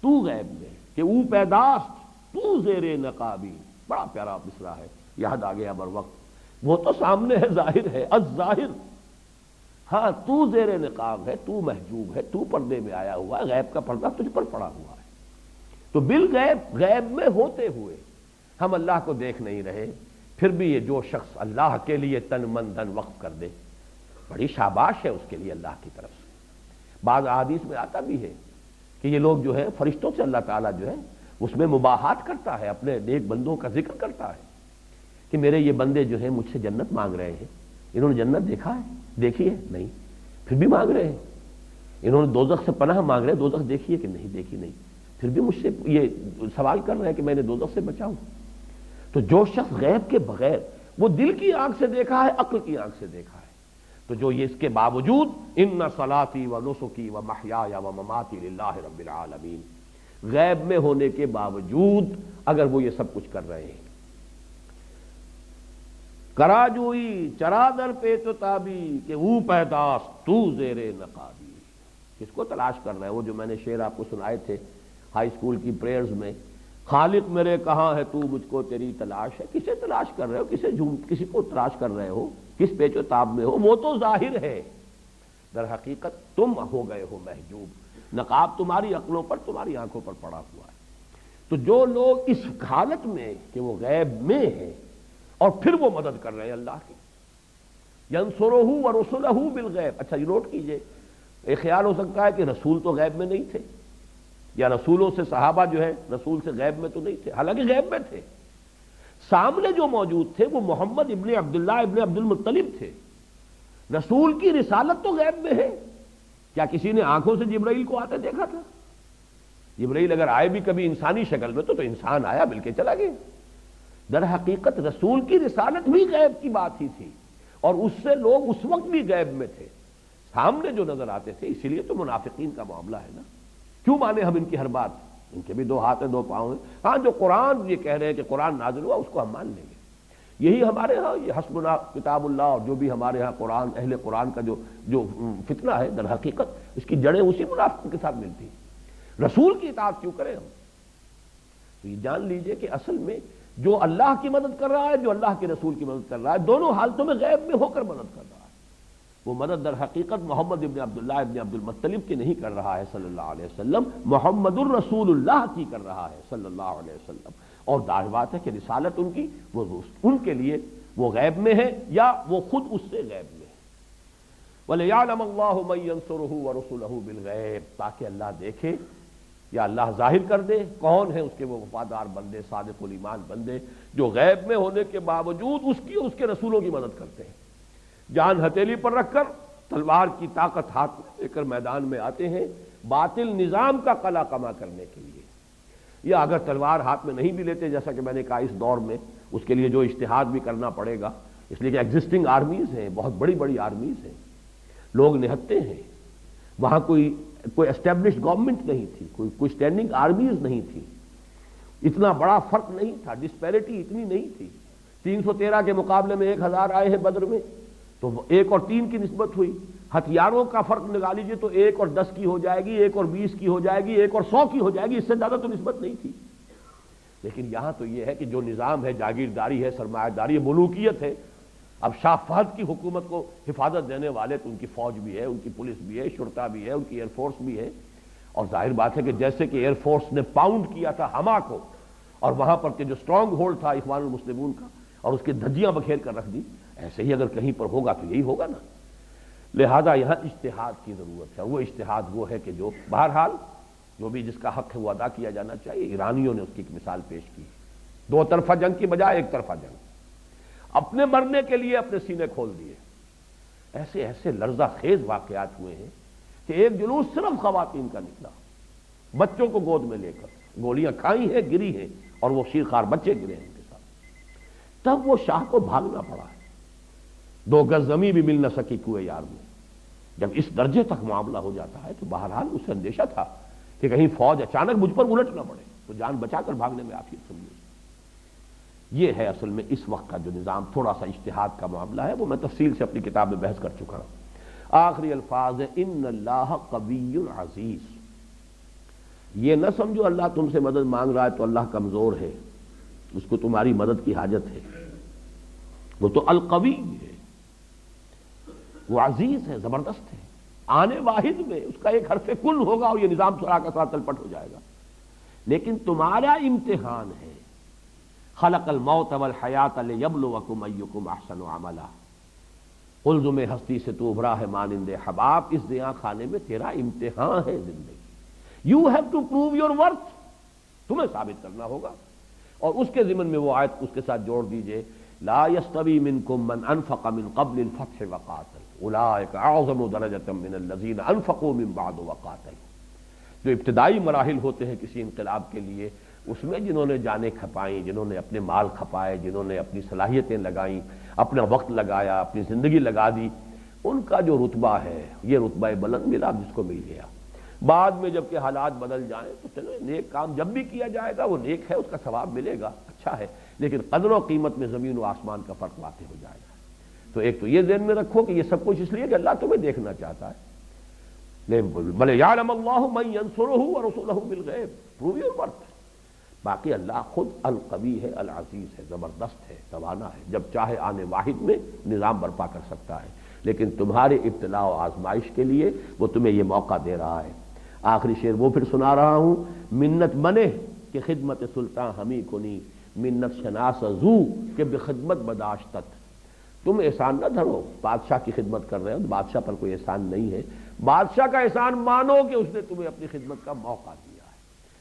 تو غیب میں کہ او پیداست تو زیر نقابی، بڑا پیارا مصرع ہے، یاد آ گیا بر وقت۔ وہ تو سامنے ہے، ظاہر ہے، الظاہر، ہاں تو زیر نقاب ہے، تو محجوب ہے، تو پردے میں آیا ہوا ہے، غیب کا پردہ تجھ پر پڑا ہوا ہے۔ تو بالغیب، غیب میں ہوتے ہوئے ہم اللہ کو دیکھ نہیں رہے، پھر بھی یہ جو شخص اللہ کے لیے تن من دھن وقف کر دے، بڑی شاباش ہے اس کے لیے اللہ کی طرف سے۔ بعض احادیث میں آتا بھی ہے کہ یہ لوگ جو ہے فرشتوں سے اللہ تعالیٰ جو ہے اس میں مباحات کرتا ہے، اپنے نیک بندوں کا ذکر کرتا ہے کہ میرے یہ بندے جو ہیں مجھ سے جنت مانگ رہے ہیں، انہوں نے جنت دیکھا ہے؟ دیکھی ہے؟ نہیں، پھر بھی مانگ رہے ہیں۔ انہوں نے دوزخ سے پناہ مانگ رہے ہیں، دوزخ دیکھی ہے کہ نہیں دیکھی؟ نہیں، پھر بھی مجھ سے یہ سوال کر رہے ہیں کہ میں نے دوزخ سے بچاؤں۔ تو جو شخص غیب کے بغیر، وہ دل کی آنکھ سے دیکھا ہے، عقل کی آنکھ سے دیکھا ہے، تو جو یہ اس کے باوجود ان صلاتی و نسکی و محیای و مماتی للہ رب العالمین، غیب میں ہونے کے باوجود اگر وہ یہ سب کچھ کر رہے ہیں، کرا جوئی چرا در پیچ و تابی کہ او پیداست تو زیر نقابی۔ کس کو تلاش کر رہے ہیں؟ وہ جو میں نے شعر آپ کو سنائے تھے ہائی اسکول کی پریئرز میں، خالق میرے کہاں ہے تو مجھ کو تیری تلاش ہے۔ کسے تلاش کر رہے ہو؟ کسی کو تلاش کر رہے ہو؟ کس پیچ و تاب میں ہو؟ وہ تو ظاہر ہے، در حقیقت تم ہو گئے ہو محجوب، نقاب تمہاری عقلوں پر، تمہاری آنکھوں پر پڑا ہوا ہے۔ تو جو لوگ اس حالت میں کہ وہ غیب میں ہیں اور پھر وہ مدد کر رہے ہیں اللہ کی، ینصرہ ورسلہ بالغیب۔ اچھا یہ نوٹ کیجئے، ایک خیال ہو سکتا ہے کہ رسول تو غیب میں نہیں تھے، یا رسولوں سے صحابہ جو ہے رسول سے غیب میں تو نہیں تھے، حالانکہ غیب میں تھے۔ سامنے جو موجود تھے وہ محمد ابن عبداللہ ابن عبد المطلب تھے۔ رسول کی رسالت تو غیب میں ہے۔ کیا کسی نے آنکھوں سے جبرائیل کو آتے دیکھا تھا؟ جبرائیل اگر آئے بھی کبھی انسانی شکل میں تو انسان آیا مل کے چلا گیا۔ در حقیقت رسول کی رسالت بھی غیب کی بات ہی تھی، اور اس سے لوگ اس وقت بھی غیب میں تھے، سامنے جو نظر آتے تھے۔ اسی لیے تو منافقین کا معاملہ ہے نا، کیوں مانے ہم ان کی ہر بات؟ ان کے بھی دو ہاتھ ہیں، دو پاؤں ہیں۔ ہاں جو قرآن یہ کہہ رہے ہیں کہ قرآن نازل ہوا، اس کو ہم مان لیں گے، یہی ہمارے ہاں یہ حسبنا کتاب اللہ اور جو بھی ہمارے ہاں قرآن اہل قرآن کا جو فتنہ ہے در حقیقت اس کی جڑیں اسی منافقوں کے ساتھ ملتی ہیں۔ رسول کی اطاعت کیوں کریں ہم؟ تو یہ جان لیجئے کہ اصل میں جو اللہ کی مدد کر رہا ہے، جو اللہ کے رسول کی مدد کر رہا ہے، دونوں حالتوں میں غیب میں ہو کر مدد کر رہا ہے۔ وہ مدد در حقیقت محمد ابن عبداللہ ابن عبد المطلب کی نہیں کر رہا ہے صلی اللہ علیہ وسلم، محمد الرسول اللہ کی کر رہا ہے صلی اللہ علیہ وسلم۔ اور ظاہر بات ہے کہ رسالت ان کی وہ ان کے لیے وہ غیب میں ہے یا وہ خود اس سے غیب میں ہے۔ وَلِيَعْلَمَ اللَّهُ مَن يَنصُرُهُ وَرُسُلَهُ بِالْغَيْبِ، تاکہ اللہ دیکھے یا اللہ ظاہر کر دے کون ہے اس کے وہ وفادار بندے، صادق الایمان بندے جو غیب میں ہونے کے باوجود اس کی اور اس کے رسولوں کی مدد کرتے ہیں، جان ہتھیلی پر رکھ کر تلوار کی طاقت ہاتھ میں لے کر میدان میں آتے ہیں باطل نظام کا قلع کما کرنے کے لیے، یا اگر تلوار ہاتھ میں نہیں بھی لیتے جیسا کہ میں نے کہا اس دور میں اس کے لیے جو اجتہاد بھی کرنا پڑے گا، اس لیے کہ ایگزسٹنگ آرمیز ہیں، بہت بڑی بڑی آرمیز ہیں، لوگ نہتے ہیں، وہاں کوئی اسٹیبلشڈ گورنمنٹ نہیں تھی، کوئی اسٹینڈنگ آرمیز نہیں تھی، اتنا بڑا فرق نہیں تھا، ڈسپیرٹی اتنی نہیں تھی۔ 313 کے مقابلے میں 1000 آئے ہیں بدر میں تو 1 اور 3 کی نسبت ہوئی، ہتھیاروں کا فرق نکال لیجیے تو 1 اور 10 کی ہو جائے گی، 1 اور 20 کی ہو جائے گی، 1 اور 100 کی ہو جائے گی، اس سے زیادہ تو نسبت نہیں تھی۔ لیکن یہاں تو یہ ہے کہ جو نظام ہے جاگیرداری ہے، سرمایہ داری ہے، ملوکیت ہے۔ اب شاہ فہد کی حکومت کو حفاظت دینے والے تو ان کی فوج بھی ہے، ان کی پولیس بھی ہے، شرطہ بھی ہے، ان کی ایئر فورس بھی ہے، اور ظاہر بات ہے کہ جیسے کہ ایئر فورس نے پاؤنڈ کیا تھا حما کو اور وہاں پر کہ جو سٹرانگ ہولڈ تھا اخوان المسلمون کا اور اس کی دھجیاں بکھیر کر رکھ دی، ایسے ہی اگر کہیں پر ہوگا تو یہی ہوگا نا۔ لہذا یہاں اجتہاد کی ضرورت ہے، وہ اجتہاد وہ ہے کہ جو بہرحال جو بھی جس کا حق ہے وہ ادا کیا جانا چاہیے۔ ایرانیوں نے اس کی ایک مثال پیش کی، 2 طرفہ جنگ کی بجائے 1 طرفہ جنگ، اپنے مرنے کے لیے اپنے سینے کھول دیے۔ ایسے ایسے لرزہ خیز واقعات ہوئے ہیں کہ ایک جلوس صرف خواتین کا نکلا، بچوں کو گود میں لے کر گولیاں کھائی ہیں، گری ہیں، اور وہ شیرخوار بچے گرے ہیں ان کے ساتھ۔ تب وہ شاہ کو بھاگنا پڑا ہے، 2 گز زمین بھی مل نہ سکی کوئے یار میں۔ جب اس درجے تک معاملہ ہو جاتا ہے تو بہرحال اسے اندیشہ تھا کہ کہیں فوج اچانک مجھ پر الٹ نہ پڑے، تو جان بچا کر بھاگنے میں آفیت سمجھے۔ یہ ہے اصل میں اس وقت کا جو نظام، تھوڑا سا اجتہاد کا معاملہ ہے، وہ میں تفصیل سے اپنی کتاب میں بحث کر چکا ہوں۔ آخری الفاظ ہے ان اللہ قوی عزیز۔ یہ نہ سمجھو اللہ تم سے مدد مانگ رہا ہے تو اللہ کمزور ہے، اس کو تمہاری مدد کی حاجت ہے، وہ تو القوی ہے، وہ عزیز ہے، زبردست ہے۔ آنے واحد میں اس کا ایک حرف کن ہوگا اور یہ نظام سرا کا سرا تلپٹ ہو جائے گا۔ لیکن تمہارا امتحان ہے، خلق الموت والحیات لیبلوکم ایکم احسن عملا۔ قلزم ہستی سے تو ابھرا ہے مانند حباب، اس زیاں خانے میں تیرا امتحان ہے زندگی۔ You have to prove your worth, تمہیں ثابت کرنا ہوگا۔ اور اس کے ضمن میں وہ آیت اس کے ساتھ جوڑ دیجئے، لا یستوی منکم من انفق من قبل الفتح وقاتل اولئک اعظم درجۃ من الذین انفقوا من بعد وقاتلوا۔ جو ابتدائی مراحل ہوتے ہیں کسی انقلاب کے لیے، اس میں جنہوں نے جانیں کھپائیں، جنہوں نے اپنے مال کھپائے، جنہوں نے اپنی صلاحیتیں لگائیں، اپنا وقت لگایا، اپنی زندگی لگا دی، ان کا جو رتبہ ہے یہ رتبہ بلند ملا جس کو مل گیا۔ بعد میں جب کہ حالات بدل جائیں تو چلو نیک کام جب بھی کیا جائے گا وہ نیک ہے، اس کا ثواب ملے گا، اچھا ہے، لیکن قدر و قیمت میں زمین و آسمان کا فرق واقع ہو جائے گا۔ تو ایک تو یہ ذہن میں رکھو کہ یہ سب کچھ اس لیے کہ اللہ تمہیں دیکھنا چاہتا ہے۔ بھلے یعلم اللہ من ینصرہ ورسلہ بالغیب، پروو یور ورتھ۔ باقی اللہ خود القوی ہے، العزیز ہے، زبردست ہے، توانا ہے، جب چاہے آنے واحد میں نظام برپا کر سکتا ہے، لیکن تمہارے ابتلاء و آزمائش کے لیے وہ تمہیں یہ موقع دے رہا ہے۔ آخری شعر وہ پھر سنا رہا ہوں، منت منے کہ خدمت سلطان ہمیں کنی، منت شناس زو کہ بخدمت بداشتت۔ تم احسان نہ دھرو، بادشاہ کی خدمت کر رہے ہو، بادشاہ پر کوئی احسان نہیں ہے، بادشاہ کا احسان مانو کہ اس نے تمہیں اپنی خدمت کا موقع دیا ہے۔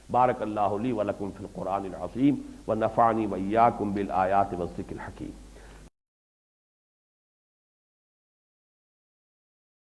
بارک اللہ لی ولکم فی القرآن العظیم ونفعنی وإیاکم بالآیات والذکر الحکیم۔